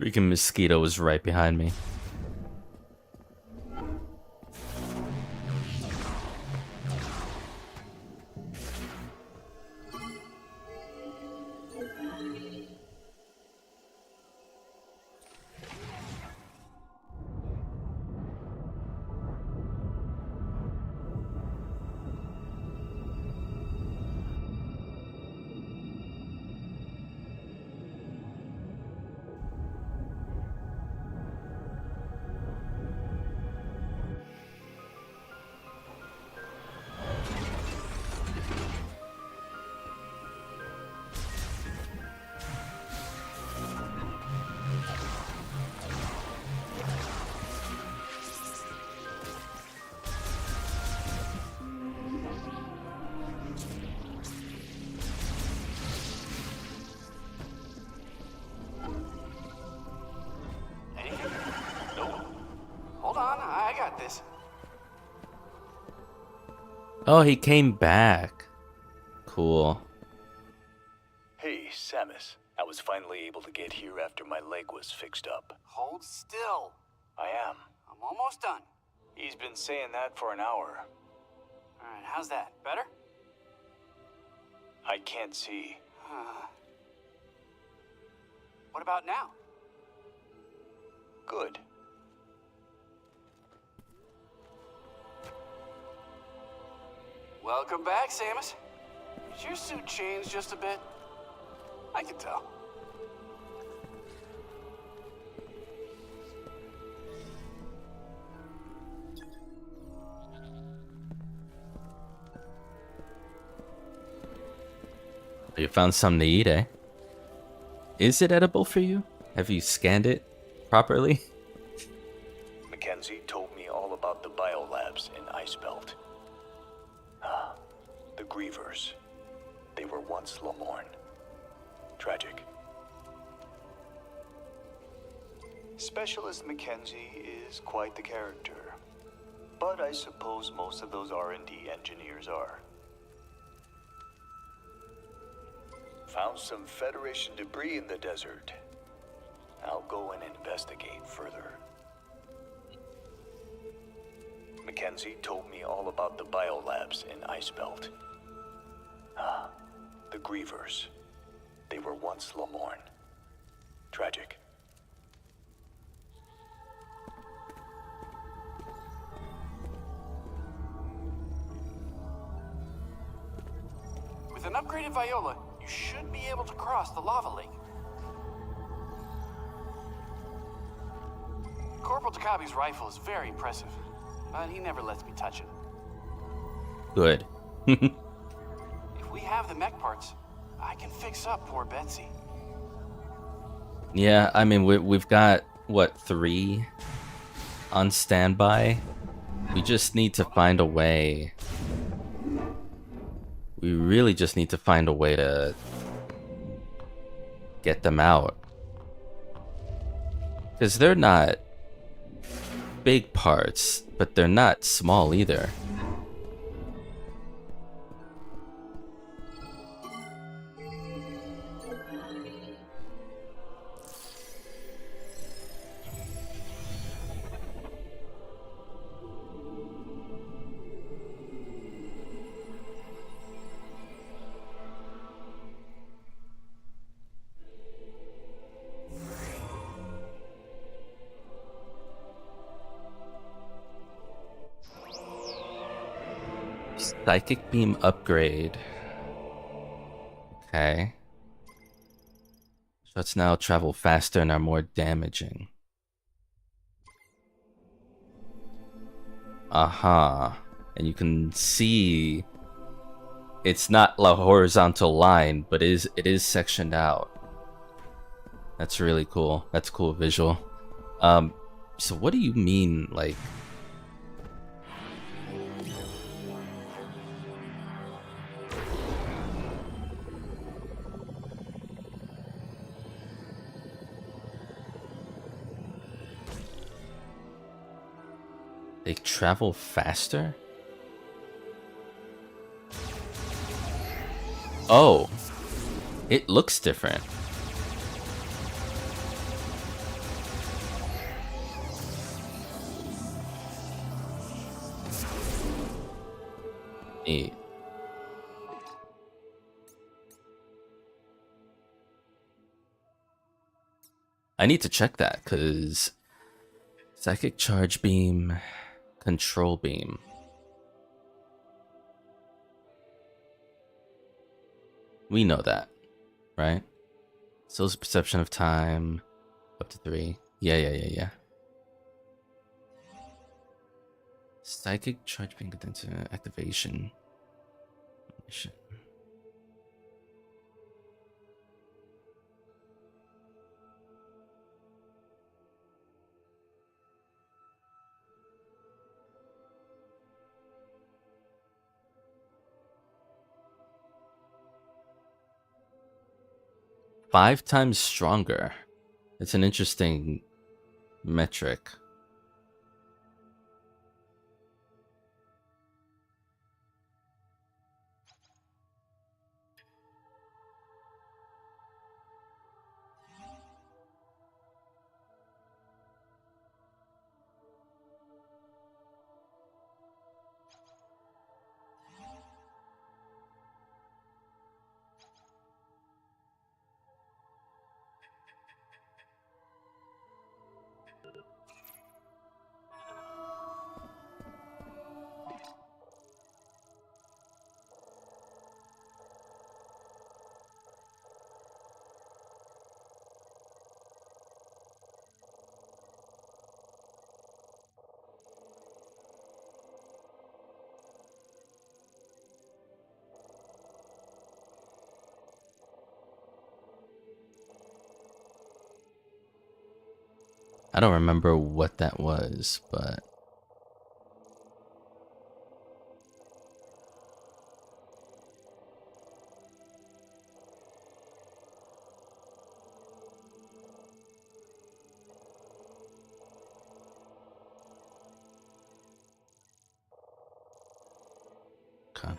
Freaking mosquito was right behind me. this. Oh, he came back. Cool. Hey, Samus. I was finally able to get here after my leg was fixed up. Hold still. I am. I'm almost done. He's been saying that for an hour. Alright, how's that? Better? I can't see. What about now? Good. Welcome back, Samus. Did your suit change just a bit? I can tell. You found something to eat, eh? Is it edible for you? Have you scanned it properly? Mackenzie told me all about the biolabs in Icebelt. Ah, the Grievers. They were once Lamorne. Tragic. Specialist Mackenzie is quite the character. But I suppose most of those R&D engineers are. Found some Federation debris in the desert. I'll go and investigate further. Mackenzie told me all about the biolabs in Icebelt. Ah, the Grievers. They were once Lamorne. Tragic. With an upgraded Viola, you should be able to cross the lava lake. Corporal Takabe's rifle is very impressive, but he never lets me touch it. Good. If we have the mech parts, I can fix up poor Betsy. Yeah, I mean, we've got, what, 3 on standby? We just need to find a way. We really just need to find a way to get them out. Because they're not big parts, but they're not small either. Psychic beam upgrade. Okay. So it's now travel faster and are more damaging. Aha. And you can see it's not a horizontal line, but it is sectioned out. That's really cool. That's a cool visual. So what do you mean, like, they travel faster? Oh, it looks different. Neat. I need to check that, because psychic charge beam, control beam. We know that, right? Soul's perception of time, up to 3. Yeah. Psychic charge beam contains activation. Mission. Five times stronger. It's an interesting metric. I don't remember what that was, but okay.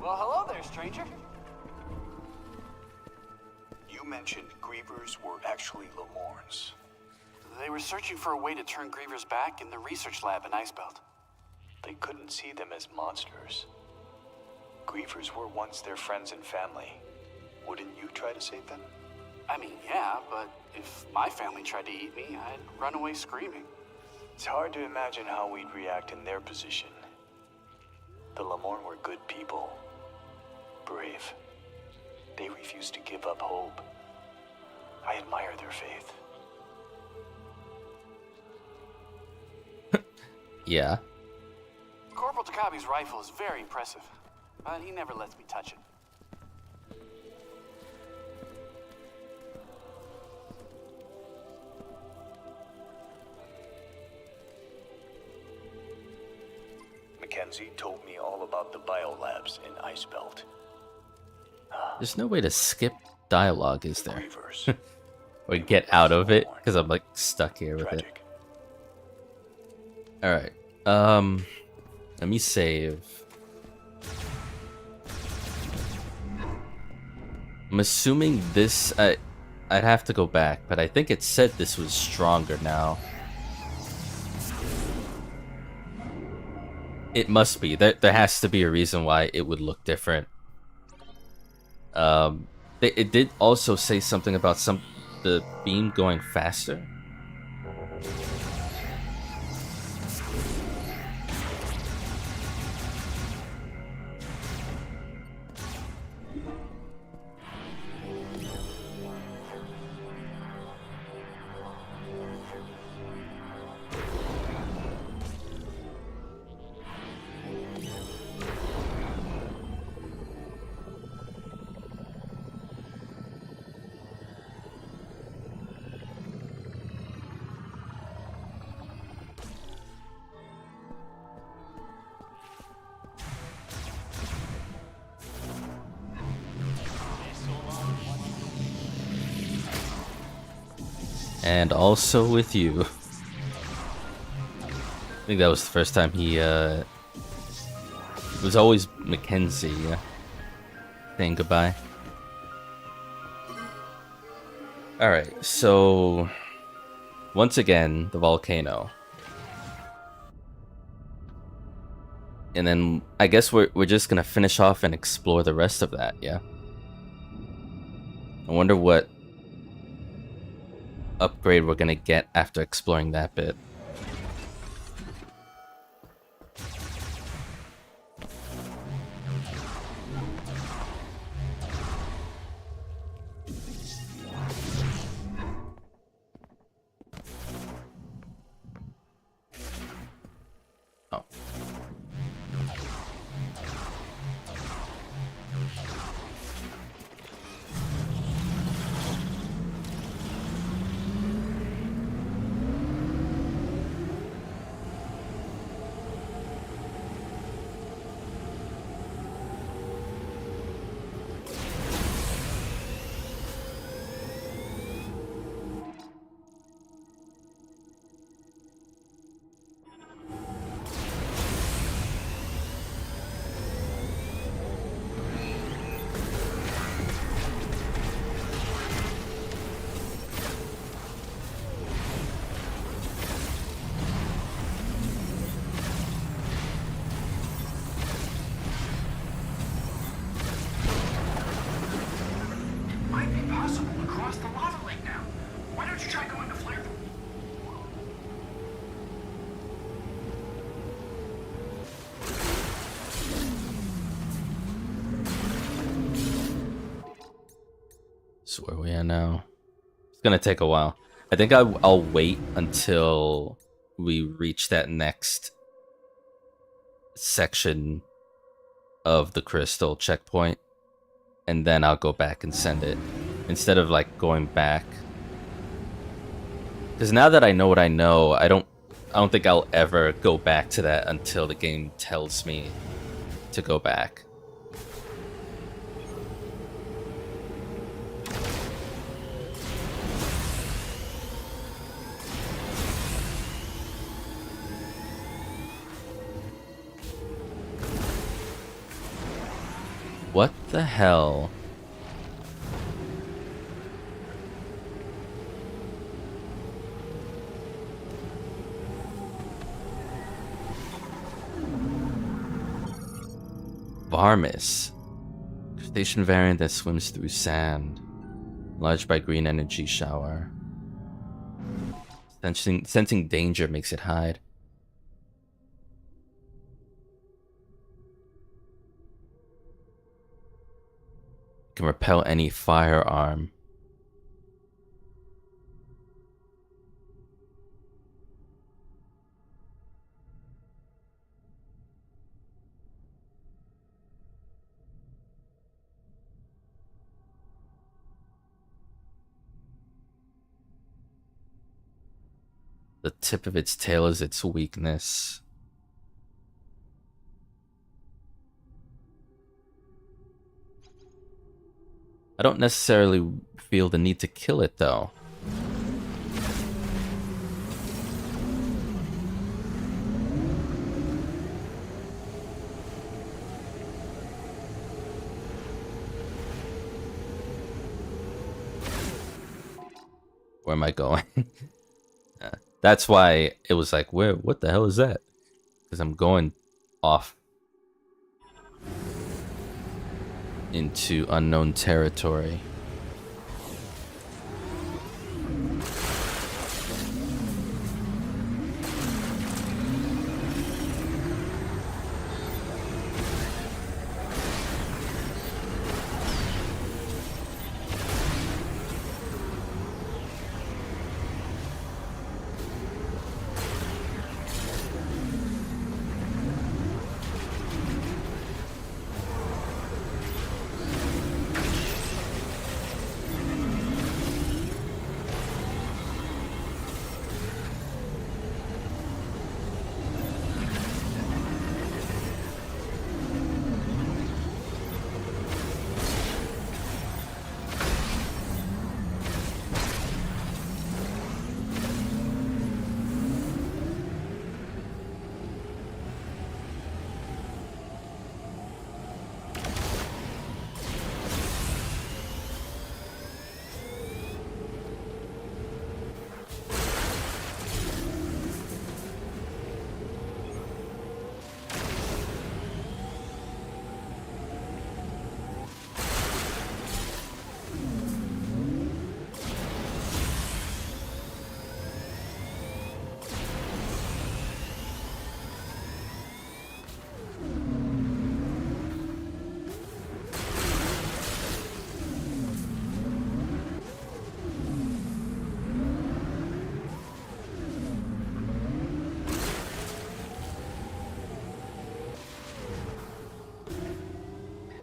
Well, hello there, stranger. You mentioned Grievers were actually Lemorns. They were searching for a way to turn Grievers back in the research lab in Icebelt. They couldn't see them as monsters. Grievers were once their friends and family. Wouldn't you try to save them? I mean, yeah, but if my family tried to eat me, I'd run away screaming. It's hard to imagine how we'd react in their position. The Lemorn were good people. Brave. They refused to give up hope. I admire their faith. Yeah. Corporal Takabe's rifle is very impressive, but he never lets me touch it. Mackenzie told me all about the biolabs in Icebelt. There's no way to skip dialogue, is there? Grievers. Or get out of it, because I'm like stuck here with it. Tragic. Alright. Let me save. I'm assuming this, I'd have to go back, but I think it said this was stronger now. It must be. There has to be a reason why it would look different. It did also say something about the beam going faster. And also with you. I think that was the first time he, it was always Mackenzie saying goodbye. Alright, so once again, the volcano. And then I guess we're just gonna finish off and explore the rest of that, yeah? I wonder what upgrade we're gonna get after exploring that bit. Oh. Might be possible to cross the lava lake now. Why don't you try going to flare pool? is where we are now. It's gonna take a while. I think I'll wait until we reach that next section of the crystal checkpoint, and then I'll go back and send it instead of like going back. Because now that I know what I know, I don't think I'll ever go back to that until the game tells me to go back. What the hell? Varmis. Crustacean variant that swims through sand. Enlarged by green energy shower. Sensing danger makes it hide. Can repel any firearm. The tip of its tail is its weakness. I don't necessarily feel the need to kill it, though. Where am I going? That's why it was like, what the hell is that? Because I'm going off into unknown territory.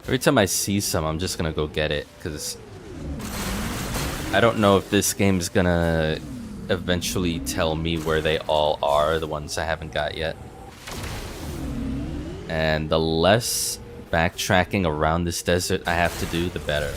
Every time I see some, I'm just gonna go get it, because I don't know if this game's gonna eventually tell me where they all are, the ones I haven't got yet. And the less backtracking around this desert I have to do, the better.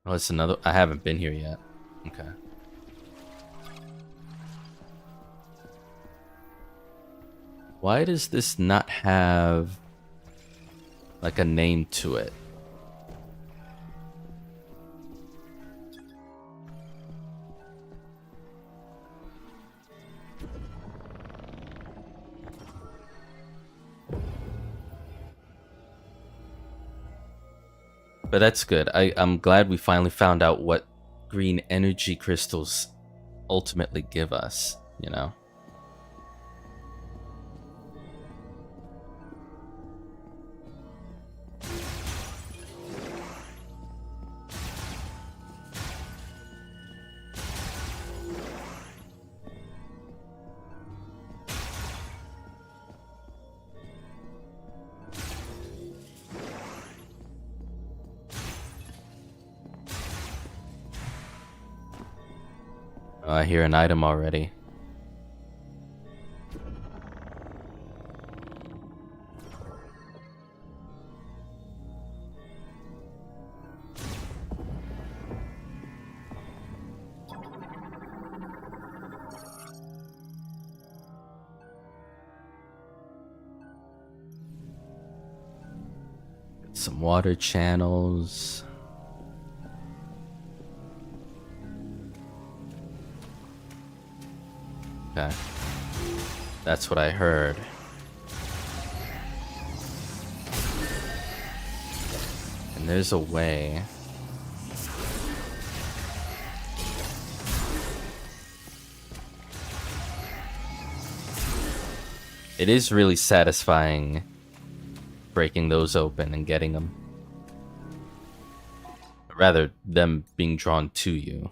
Oh, it's another. I haven't been here yet. Okay. Why does this not have like a name to it? But that's good. I'm glad we finally found out what green energy crystals ultimately give us, you know? Oh, I hear an item already. Some water channels. Okay. That's what I heard. And there's a way. It is really satisfying breaking those open and getting them. Rather, them being drawn to you.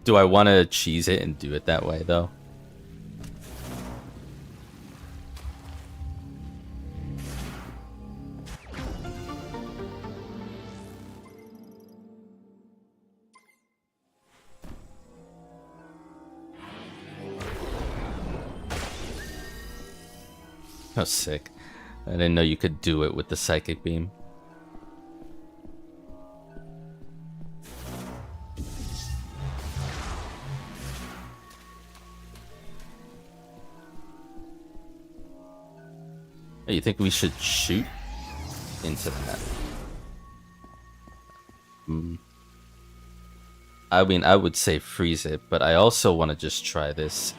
Do I want to cheese it and do it that way, though? Oh, sick. I didn't know you could do it with the psychic beam. Hey, you think we should shoot into that? I mean, I would say freeze it, but I also want to just try this.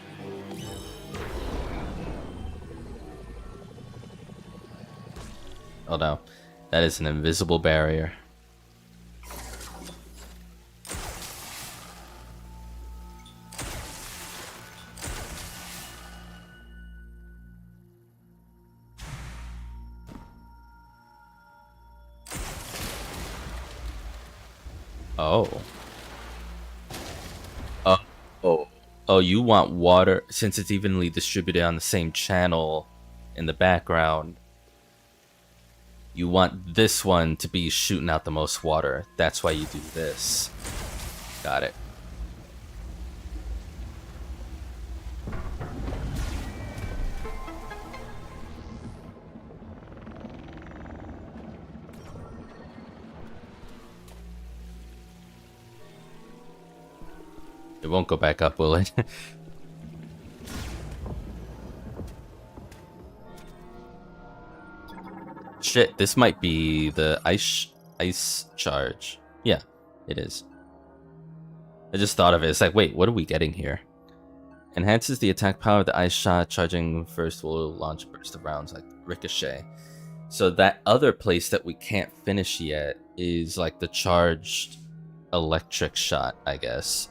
Oh no, that is an invisible barrier. Oh. Oh, you want water, since it's evenly distributed on the same channel in the background. You want this one to be shooting out the most water. That's why you do this. Got it. It won't go back up, will it? Shit, this might be the ice charge. Yeah, it is. I just thought of it. It's like, wait, what are we getting here? Enhances the attack power of the ice shot. Charging first will launch a burst of rounds like ricochet. So that other place that we can't finish yet is like the charged electric shot, I guess.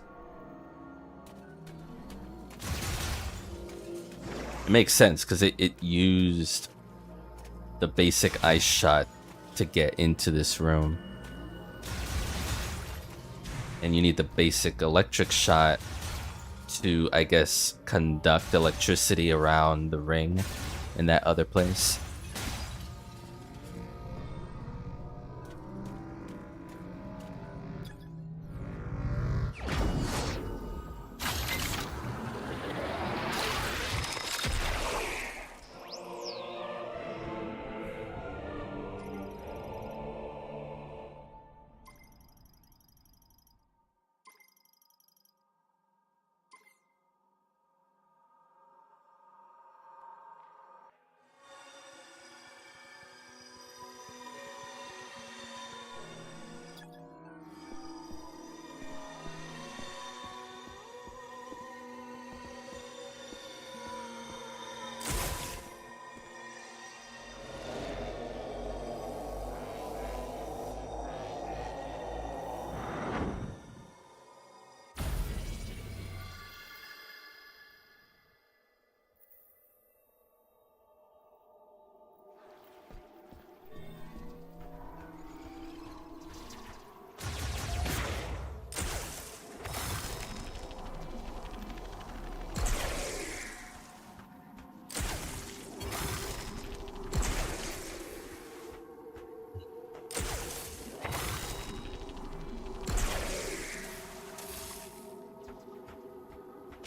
It makes sense because it used the basic ice shot to get into this room. And you need the basic electric shot to, I guess, conduct electricity around the ring in that other place.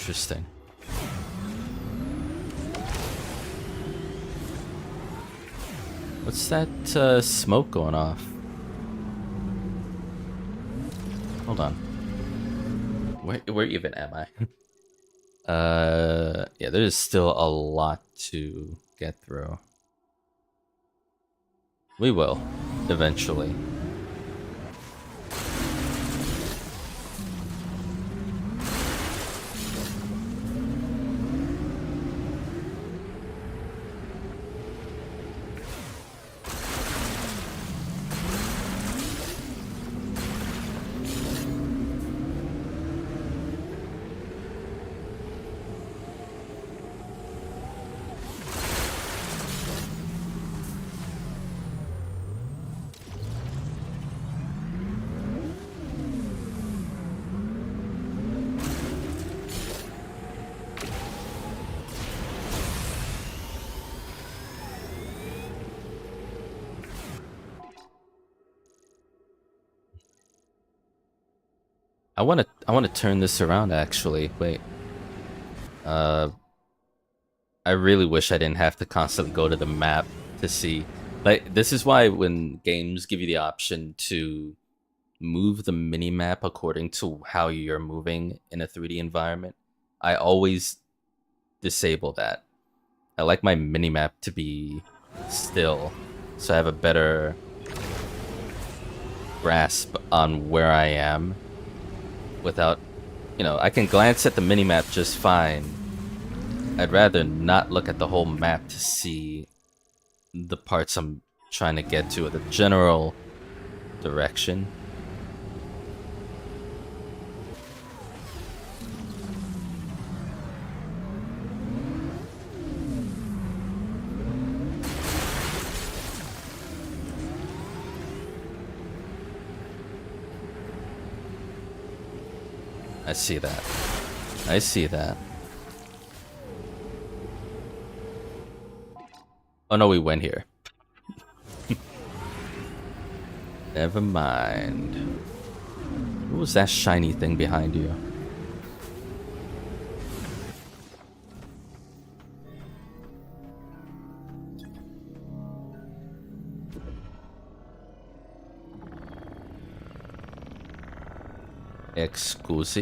Interesting. What's that smoke going off? Hold on. Where even am I? Yeah, there's still a lot to get through. We will, eventually. I wanna turn this around actually. Wait. I really wish I didn't have to constantly go to the map to see. Like, this is why when games give you the option to move the mini map according to how you're moving in a 3D environment, I always disable that. I like my mini map to be still, so I have a better grasp on where I am without, I can glance at the minimap just fine. I'd rather not look at the whole map to see the parts I'm trying to get to, or the general direction. I see that. I see that. Oh no, we went here. Never mind. What was that shiny thing behind you? Excuse?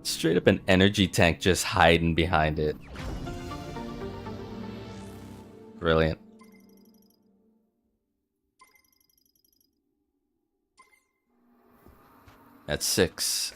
Straight up an energy tank just hiding behind it. Brilliant. That's 6.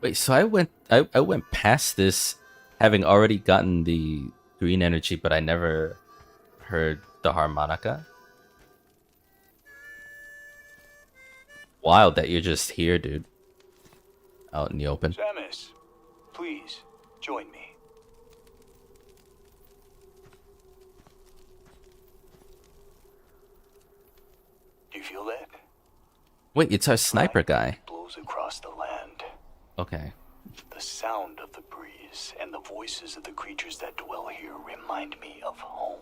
Wait, so I went past this having already gotten the green energy, but I never heard the harmonica? Wild that you're just here, dude. Out in the open. Samus, please, join me. Do you feel that? Wait, it's our sniper guy. Blows across the land. Okay. The sound of the breeze and the voices of the creatures that dwell here remind me of home.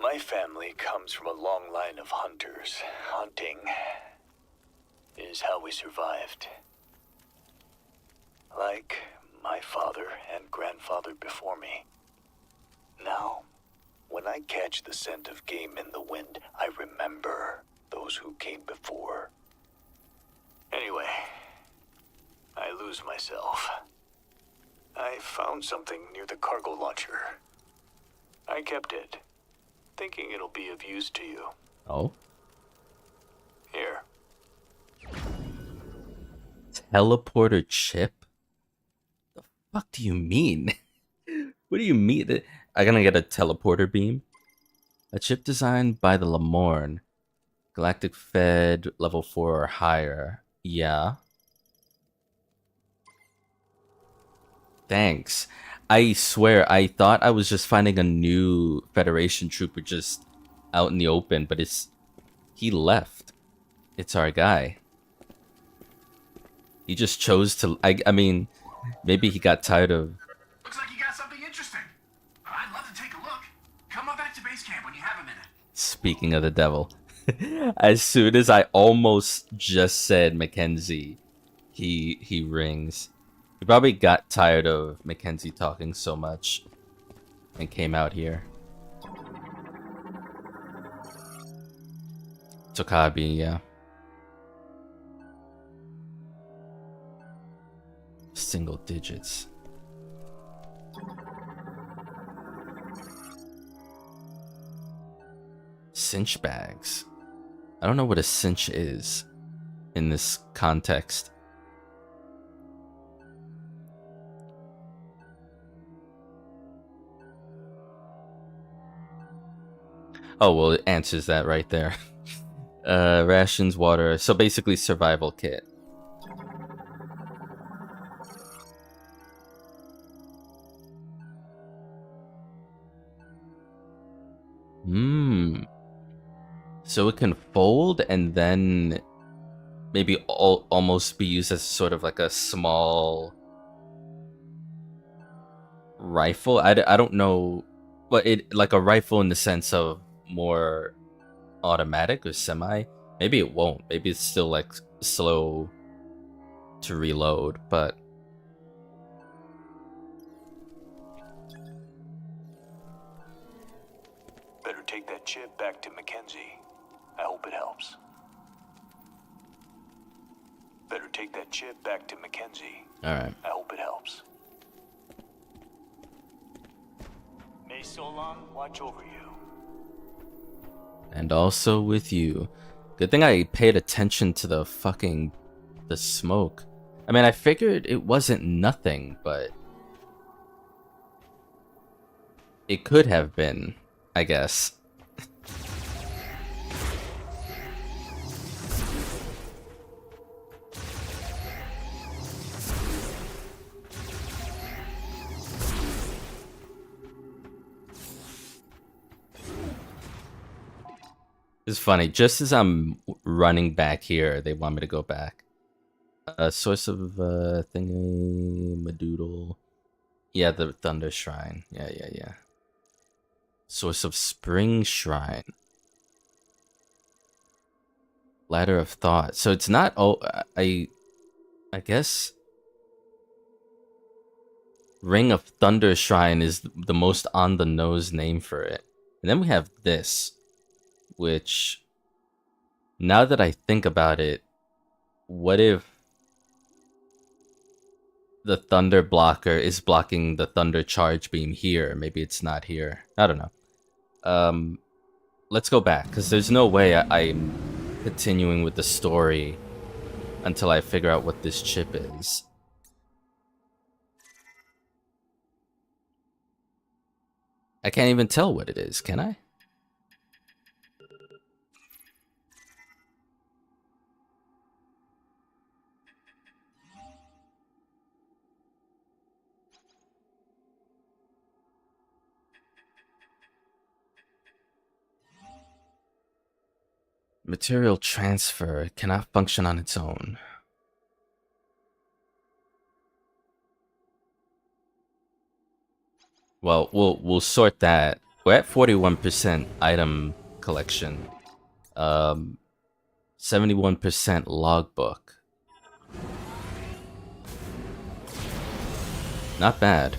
My family comes from a long line of hunters. Hunting is how we survived. Like my father and grandfather before me. Now, when I catch the scent of game in the wind, I remember those who came before. Anyway, I lose myself. I found something near the cargo launcher. I kept it, thinking it'll be of use to you. Oh. Here. Teleporter chip? The fuck do you mean? What do you mean? I'm gonna get a teleporter beam? A chip designed by the Lamorne. Galactic Fed level 4 or higher. Yeah. Thanks. I swear, I thought I was just finding a new Federation trooper just out in the open, but he left. It's our guy. He just chose to, I mean, maybe he got tired of... Looks like you got something interesting. I'd love to take a look. Come on back to base camp when you have a minute. Speaking of the devil. As soon as I almost just said Mackenzie, he rings. He probably got tired of Mackenzie talking so much and came out here. Tokabi, yeah. Single digits. Cinch bags. I don't know what a cinch is in this context. Oh, well, it answers that right there. Rations, water. So basically survival kit. So it can fold and then maybe almost be used as sort of like a small rifle. I don't know, but it like a rifle in the sense of more automatic or semi. Maybe it won't. Maybe it's still like slow to reload, but Better take that chip back to Mackenzie. I hope it helps. Better take that chip back to Mackenzie. alright. I hope it helps. May Solon watch over you. And also with you. Good thing I paid attention to the smoke. I mean, I figured it wasn't nothing, but it could have been, I guess. It's funny, just as I'm running back here, they want me to go back. Source of thingy, Madoodle. Yeah, the Thunder Shrine. Yeah. Source of Spring Shrine. Ladder of Thought. So it's not, I guess Ring of Thunder Shrine is the most on the nose name for it. And then we have this, which, now that I think about it, what if the Thunder blocker is blocking the Thunder Charge Beam here? Maybe it's not here. I don't know. Let's go back, because there's no way I'm continuing with the story until I figure out what this chip is. I can't even tell what it is, can I? Material transfer cannot function on its own. Well, we'll sort that. We're at 41% item collection. 71% logbook. Not bad.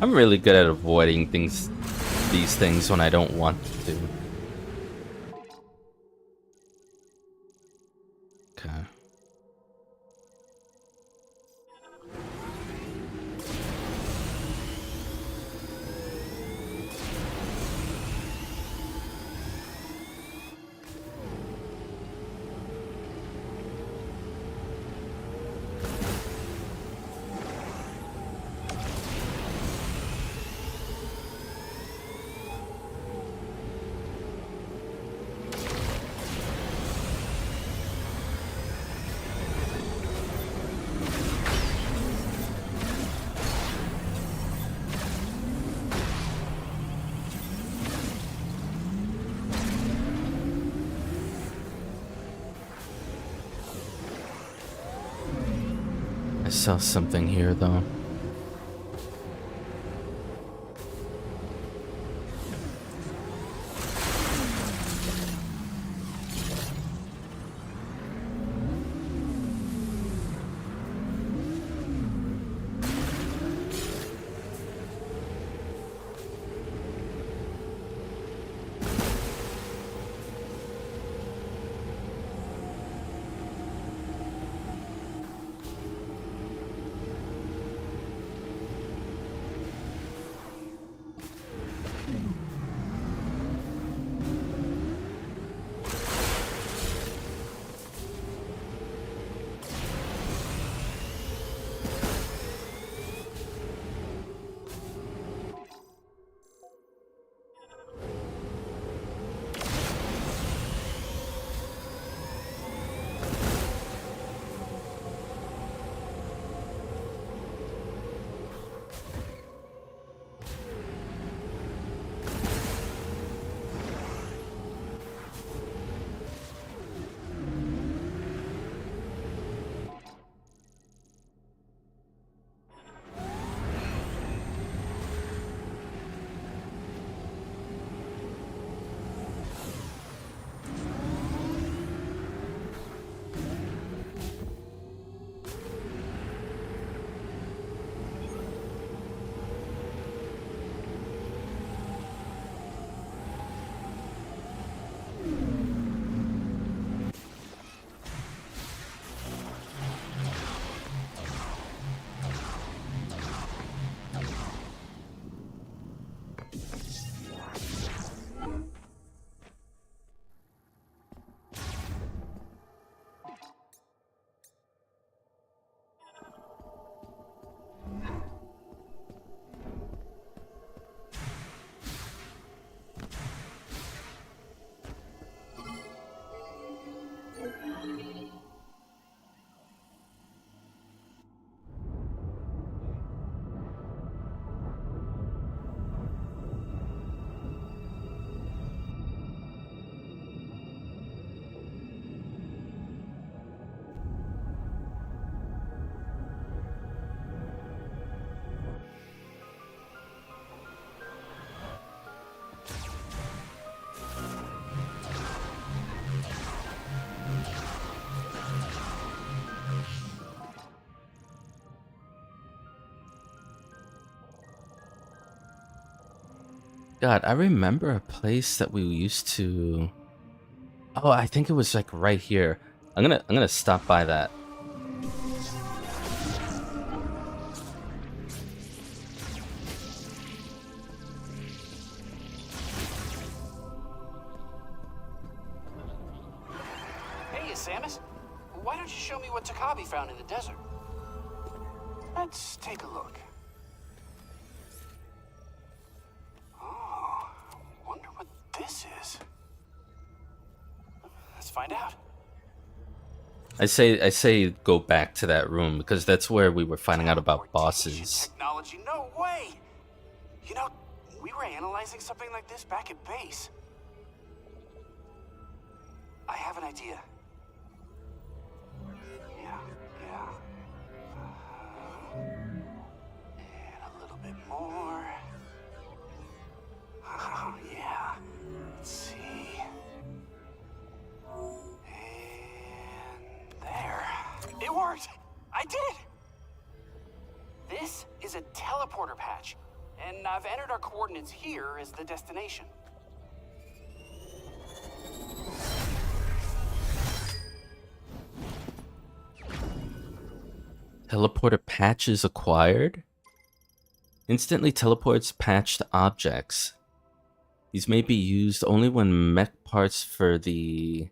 I'm really good at avoiding these things when I don't want to. Okay. I saw something here though. God, I remember a place that we used to. Oh, I think it was like right here. I'm gonna stop by that. Hey, Samus. Why don't you show me what Takabi found in the desert? Let's take a look. Oh, wonder what this is. Let's find out. I say go back to that room because that's where we were finding out about Teleportation bosses. technology, no way! You know, we were analyzing something like this back at base. I have an idea. Yeah. And a little bit more. Oh, yeah. Let's see. And there. It worked! I did it! This is a teleporter patch, and I've entered our coordinates here as the destination. Teleporter patches acquired. Instantly teleports patched objects. These may be used only when mech parts for the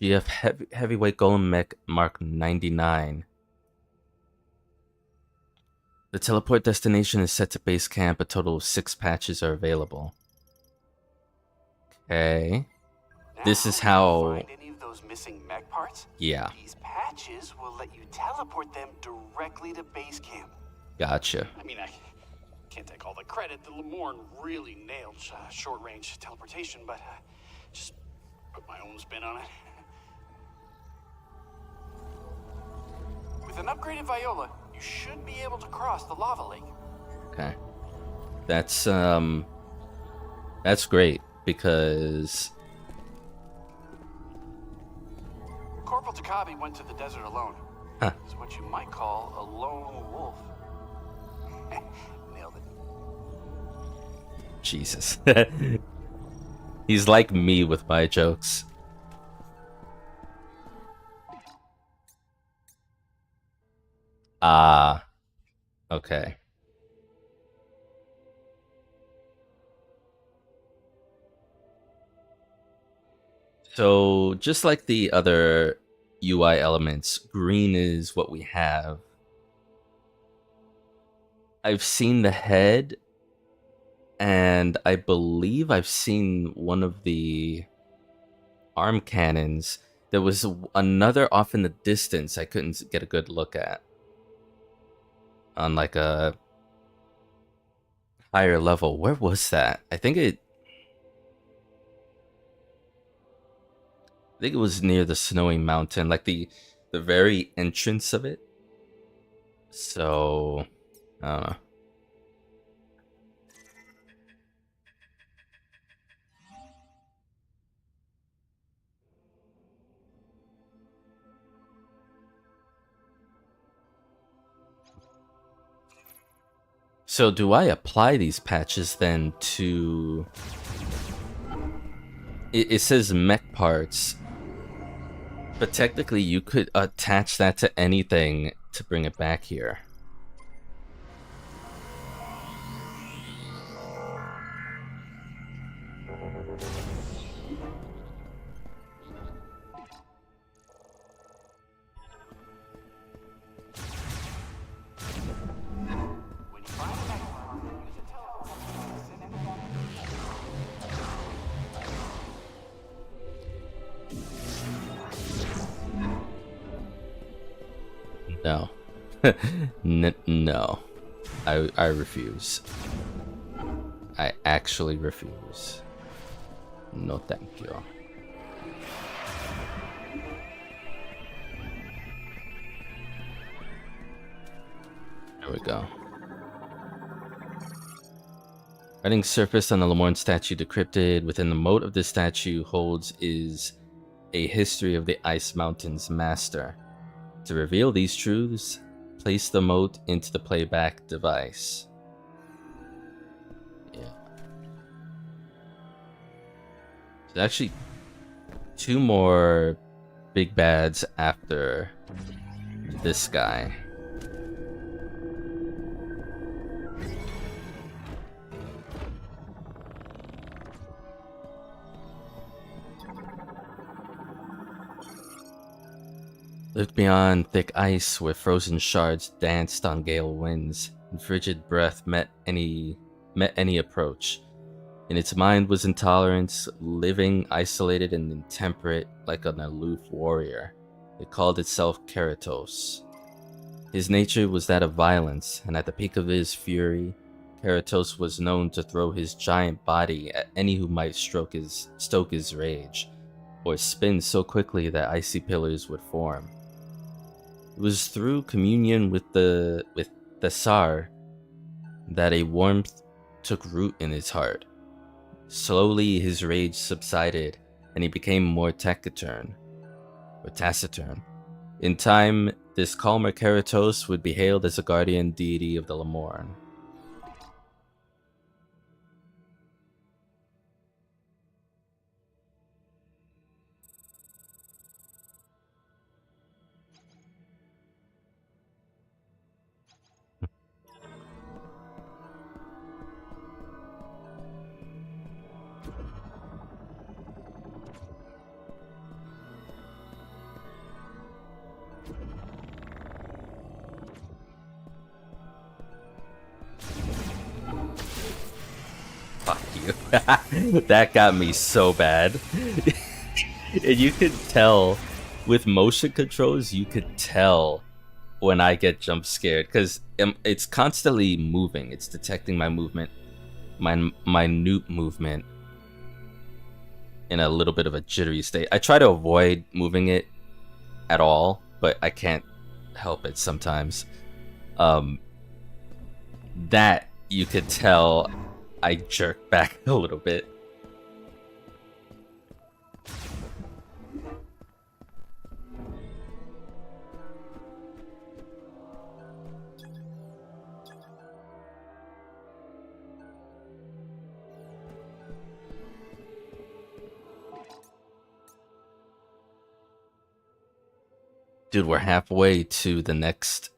GF Heavyweight Golem Mech Mark 99. The teleport destination is set to base camp. A total of 6 patches are available. Okay. This is how... Find any of those missing mech parts? Yeah. These patches will let you teleport them directly to base camp. Gotcha. I mean, I can't take all the credit. The Lemorn really nailed short-range teleportation, but just put my own spin on it. With an upgraded Viola, you should be able to cross the lava lake. Okay. That's great because Corporal Takabi went to the desert alone. Huh. He's what you might call a lone wolf. Nailed it. Jesus. He's like me with my jokes. Ah. Okay. So, just like the other UI elements, green is what we have. I've seen the head, and I believe I've seen one of the arm cannons. There was another off in the distance I couldn't get a good look at. On like a higher level. Where was that? I think it was near the snowy mountain, like the very entrance of it. So, I don't know. So do I apply these patches then to... It says mech parts, but technically you could attach that to anything to bring it back here. No. No. I refuse. I actually refuse. No thank you. There we go. Writing surface on the Lemorn statue decrypted within the moat of this statue holds is a history of the Ice Mountain's master. To reveal these truths, place the moat into the playback device. Yeah. There's actually 2 more big bads after this guy. Lived beyond thick ice where frozen shards danced on gale winds, and frigid breath met any approach. In its mind was intolerance, living isolated and intemperate like an aloof warrior. It called itself Keratos. His nature was that of violence, and at the peak of his fury, Keratos was known to throw his giant body at any who might stoke his rage, or spin so quickly that icy pillars would form. It was through communion with the Tsar that a warmth took root in his heart. Slowly his rage subsided, and he became more taciturn. In time, this calmer Keratos would be hailed as a guardian deity of the Lemorn. Fuck you. That got me so bad. And you could tell with motion controls, you could tell when I get jump scared because it's constantly moving. It's detecting my movement, my minute movement in a little bit of a jittery state. I try to avoid moving it at all, but I can't help it sometimes. That you could tell I jerk back a little bit. Dude, we're halfway to the next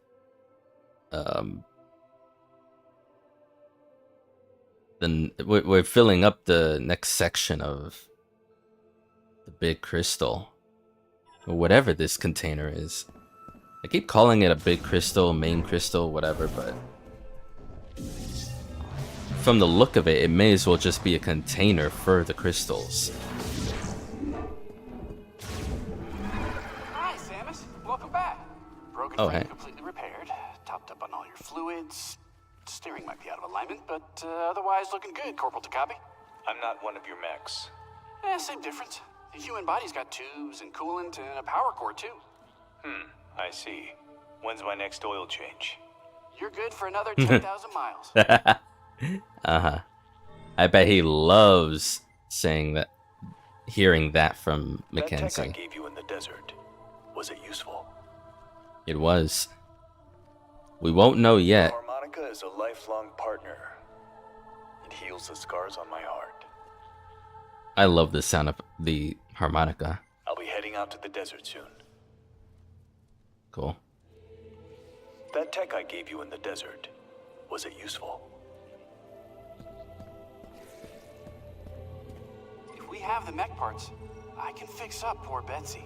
then we're filling up the next section of the big crystal, or whatever this container is. I keep calling it a big crystal, main crystal, whatever, but from the look of it, it may as well just be a container for the crystals. Hi, Samus. Welcome back. Broken frame completely repaired. Topped up on all your fluids. Steering might be out of alignment, but otherwise looking good, Corporal Takabe. I'm not one of your mechs. Same difference. The human body's got tubes and coolant and a power core, too. I see. When's my next oil change? You're good for another 10,000 miles. I bet he loves saying that, hearing that from Mackenzie. That tech I gave you in the desert, was it useful? It was. We won't know yet. Harmonica is a lifelong partner. It heals the scars on my heart. I love the sound of the harmonica. I'll be heading out to the desert soon. Cool. That tech I gave you in the desert, was it useful? If we have the mech parts, I can fix up poor Betsy.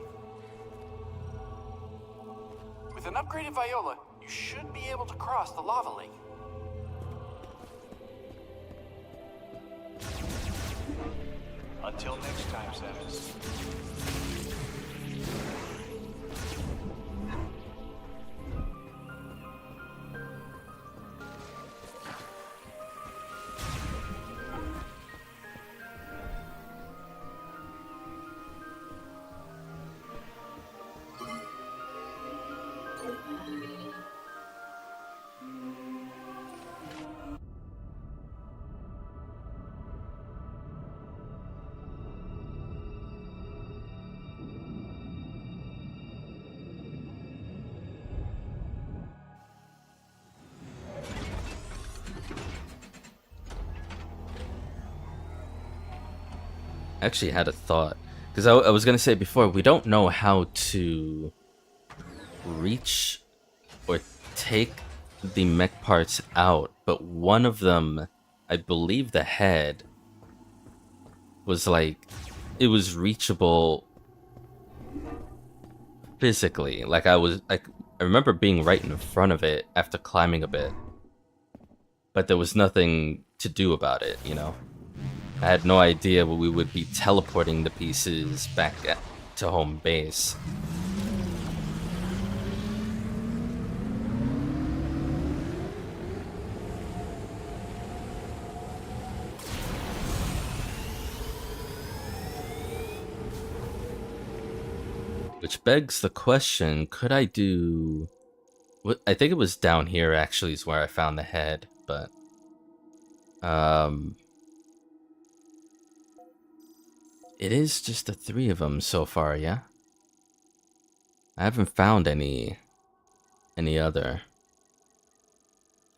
With an upgraded Viola, you should be able to cross the lava lake. Until next time, Samus. actually had a thought. Because I was going to say before, we don't know how to reach or take the mech parts out, but one of them, I believe the head, was like, it was reachable physically. Like I remember being right in front of it after climbing a bit, but there was nothing to do about it, you know? I had no idea we would be teleporting the pieces back to home base. Which begs the question, could I do... I think it was down here actually is where I found the head, but... It is just the 3 of them so far, yeah? I haven't found any other.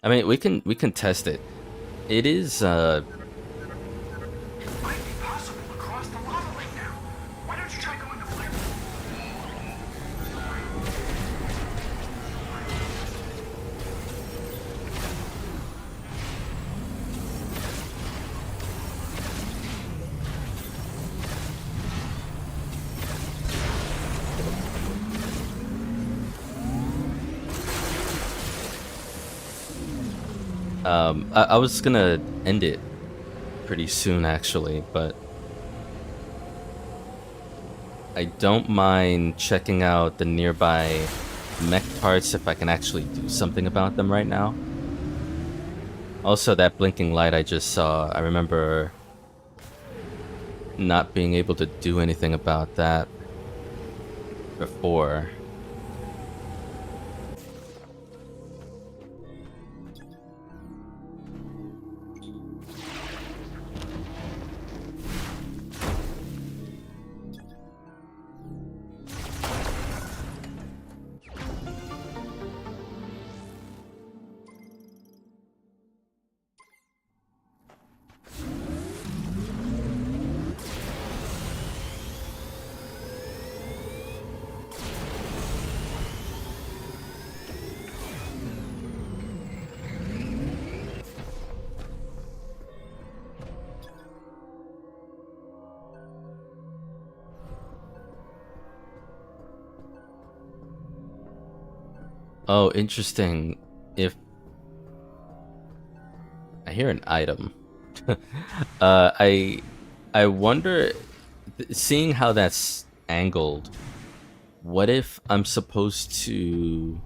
I mean, we can test it. It is It might be possible to cross the lava lake now. Why don't you try going to flare? I was gonna end it pretty soon actually, but I don't mind checking out the nearby mech parts if I can actually do something about them right now. Also, that blinking light I just saw, I remember not being able to do anything about that before. Oh, interesting. If I hear an item, I wonder, seeing how that's angled, what if I'm supposed to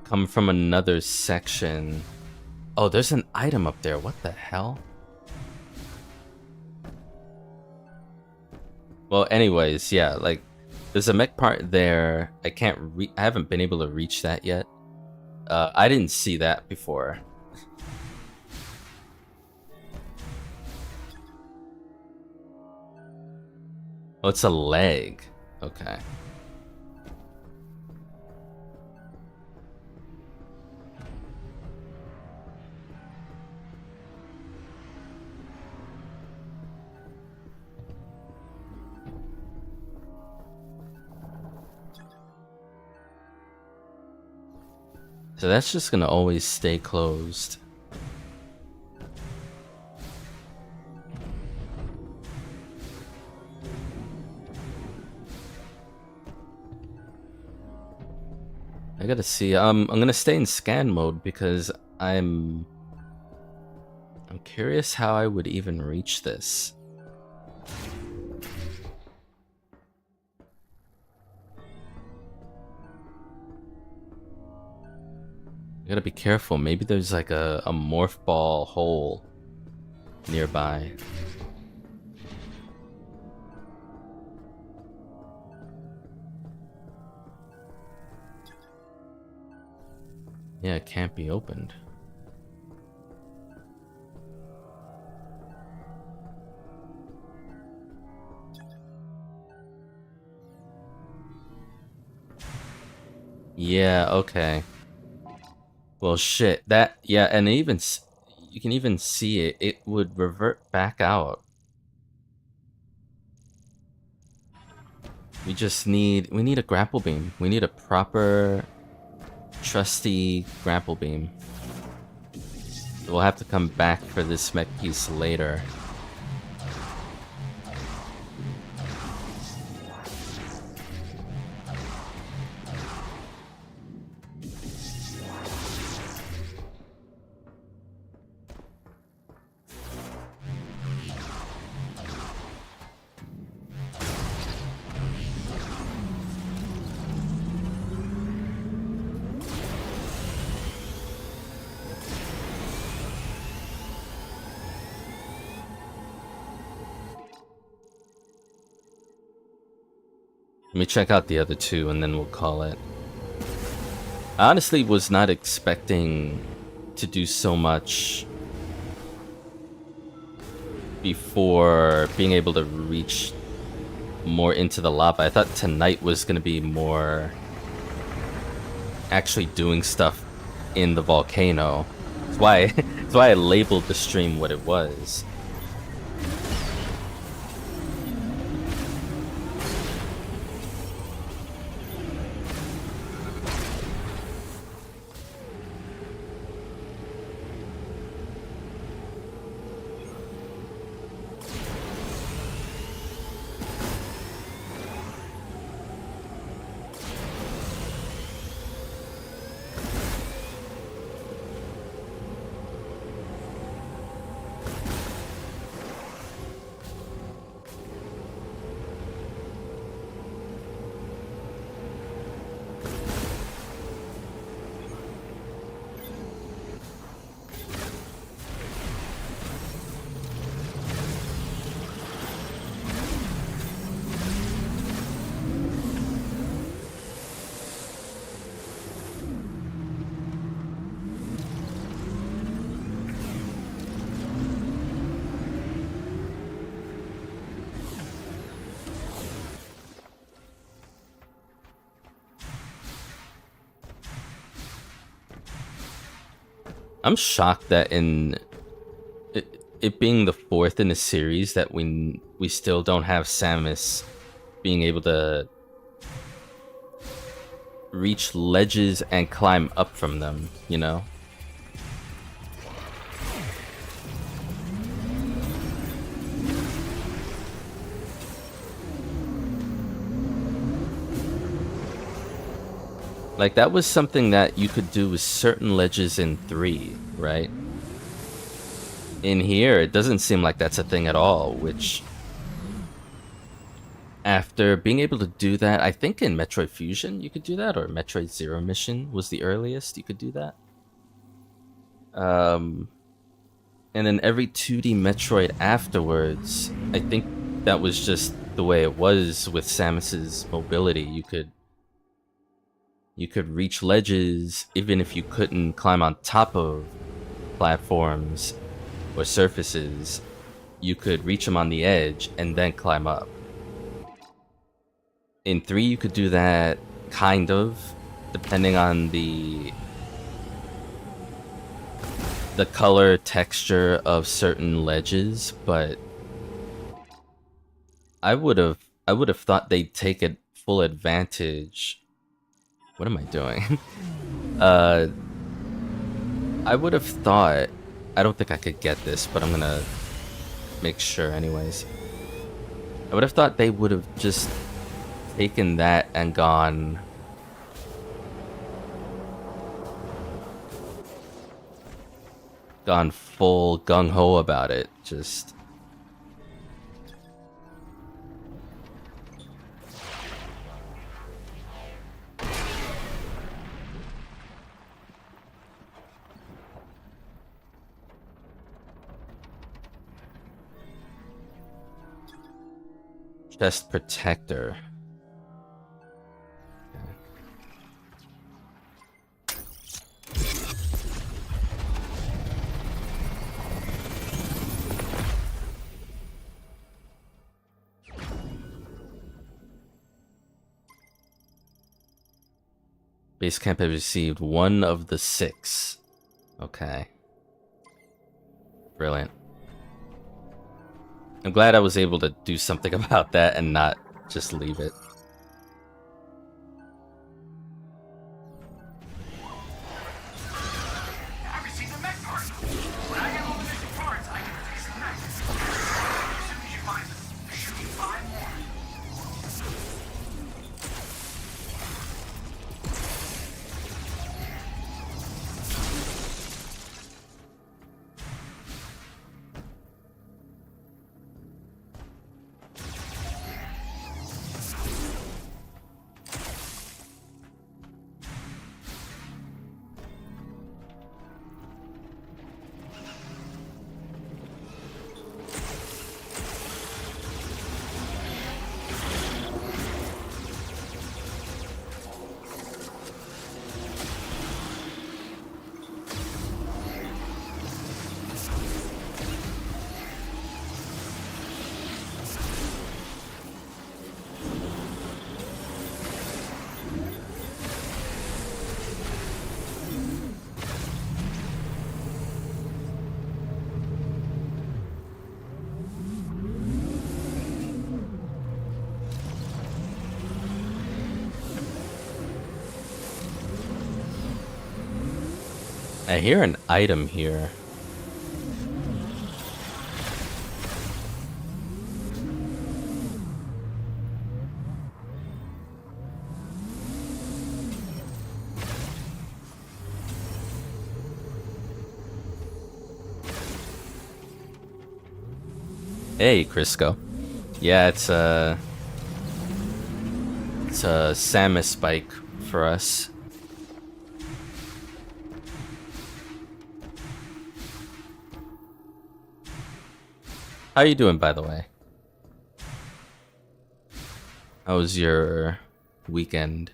come from another section? Oh, there's an item up there. What the hell? Well, anyways, yeah, like there's a mech part there. I haven't been able to reach that yet. I didn't see that before. Oh, it's a leg. Okay. So that's just gonna always stay closed. I gotta see. I'm gonna stay in scan mode because I'm curious how I would even reach this. I gotta be careful. Maybe there's like a morph ball hole nearby. Yeah, it can't be opened. Yeah, okay. Well, shit. That, yeah, and even you can even see it. It would revert back out We just need a grapple beam. We need a proper trusty grapple beam. We'll have to come back for this mech piece later. Let me check out the other two and then we'll call it. I honestly was not expecting to do so much before being able to reach more into the lava. I thought tonight was going to be more actually doing stuff in the volcano. That's why I labeled the stream what it was. I'm shocked that in it being the fourth in a series that we still don't have Samus being able to reach ledges and climb up from them, you know? Like, that was something that you could do with certain ledges in 3, right? In here, it doesn't seem like that's a thing at all, which... After being able to do that, I think in Metroid Fusion you could do that, or Metroid Zero Mission was the earliest you could do that. And then every 2D Metroid afterwards, I think that was just the way it was with Samus's mobility. You could reach ledges even if you couldn't climb on top of platforms or surfaces. You could reach them on the edge and then climb up. In 3, you could do that, kind of, depending on the color texture of certain ledges, but I would have thought they'd take it full advantage. What am I doing? I would have thought, I don't think I could get this, but I'm gonna make sure anyways. I would have thought they would have just taken that and gone full gung-ho about it. Just chest protector. Base camp has received 1 of the 6. Okay. Brilliant. I'm glad I was able to do something about that and not just leave it. I hear an item here. Hey, Crisco. Yeah, it's a Samus spike for us. How you doing, by the way? How was your weekend?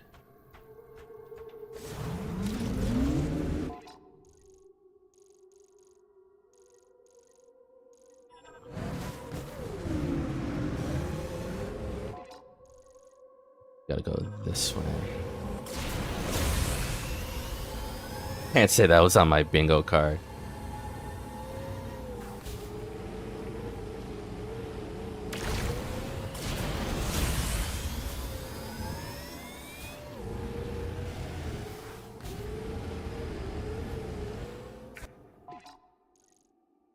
Gotta go this way. Can't say that was on my bingo card.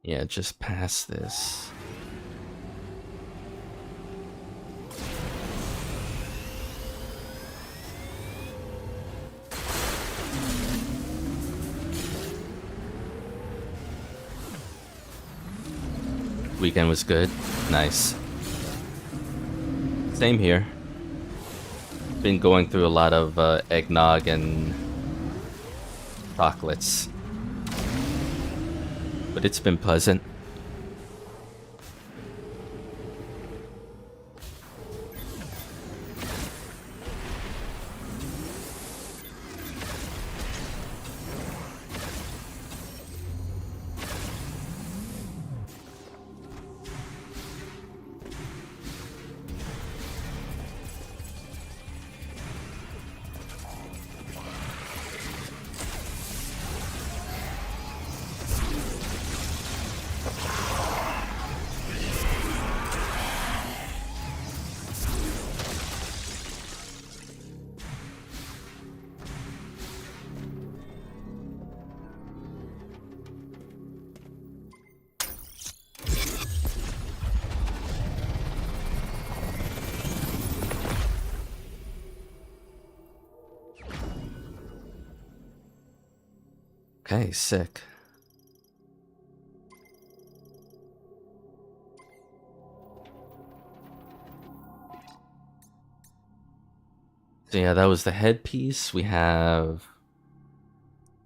Yeah, just past this. Weekend was good. Nice. Same here. Been going through a lot of eggnog and chocolates. But it's been pleasant. Okay, sick. So yeah, that was the headpiece. We have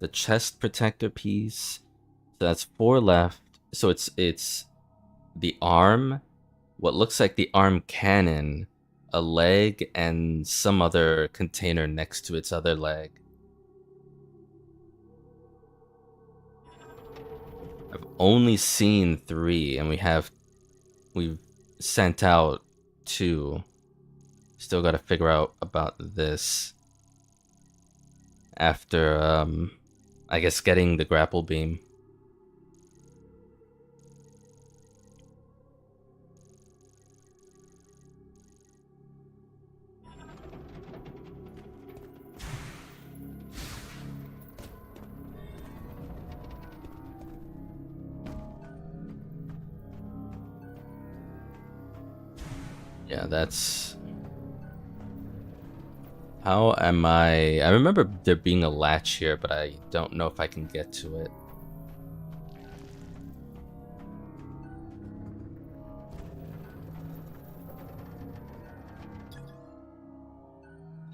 the chest protector piece. So that's 4 left. So it's the arm, what looks like the arm cannon, a leg, and some other container next to its other leg. I've only seen 3, and we've sent out 2. Still got to figure out about this after I guess getting the grapple beam. Yeah, that's... How am I remember there being a latch here, but I don't know if I can get to it.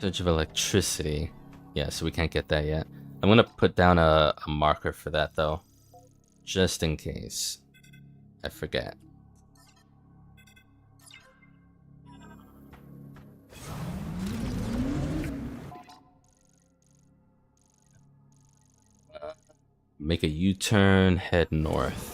Surge of electricity. Yeah, so we can't get that yet. I'm gonna put down a marker for that, though. Just in case I forget. Make a U-turn, head north.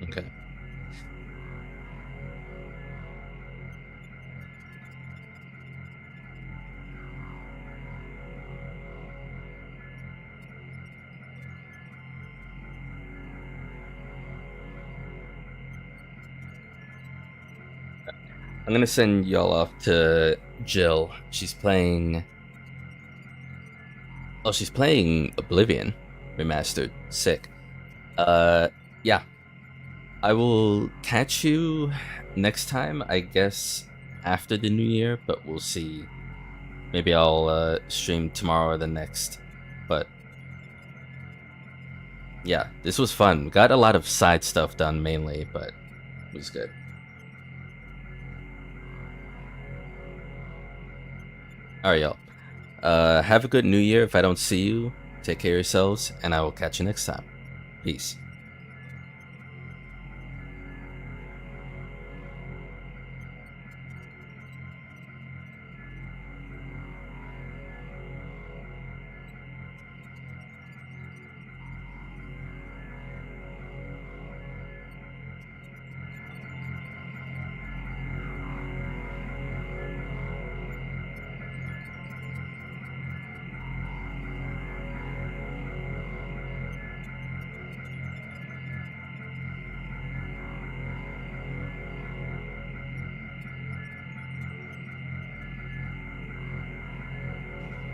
Okay. I'm gonna send y'all off to Jill. She's playing. Oh, she's playing Oblivion Remastered. Sick. Yeah. I will catch you next time, I guess, after the new year, but we'll see. Maybe I'll stream tomorrow or the next. But yeah, this was fun. Got a lot of side stuff done mainly, but it was good. Alright, y'all. Have a good new year. If I don't see you, take care of yourselves, and I will catch you next time. Peace.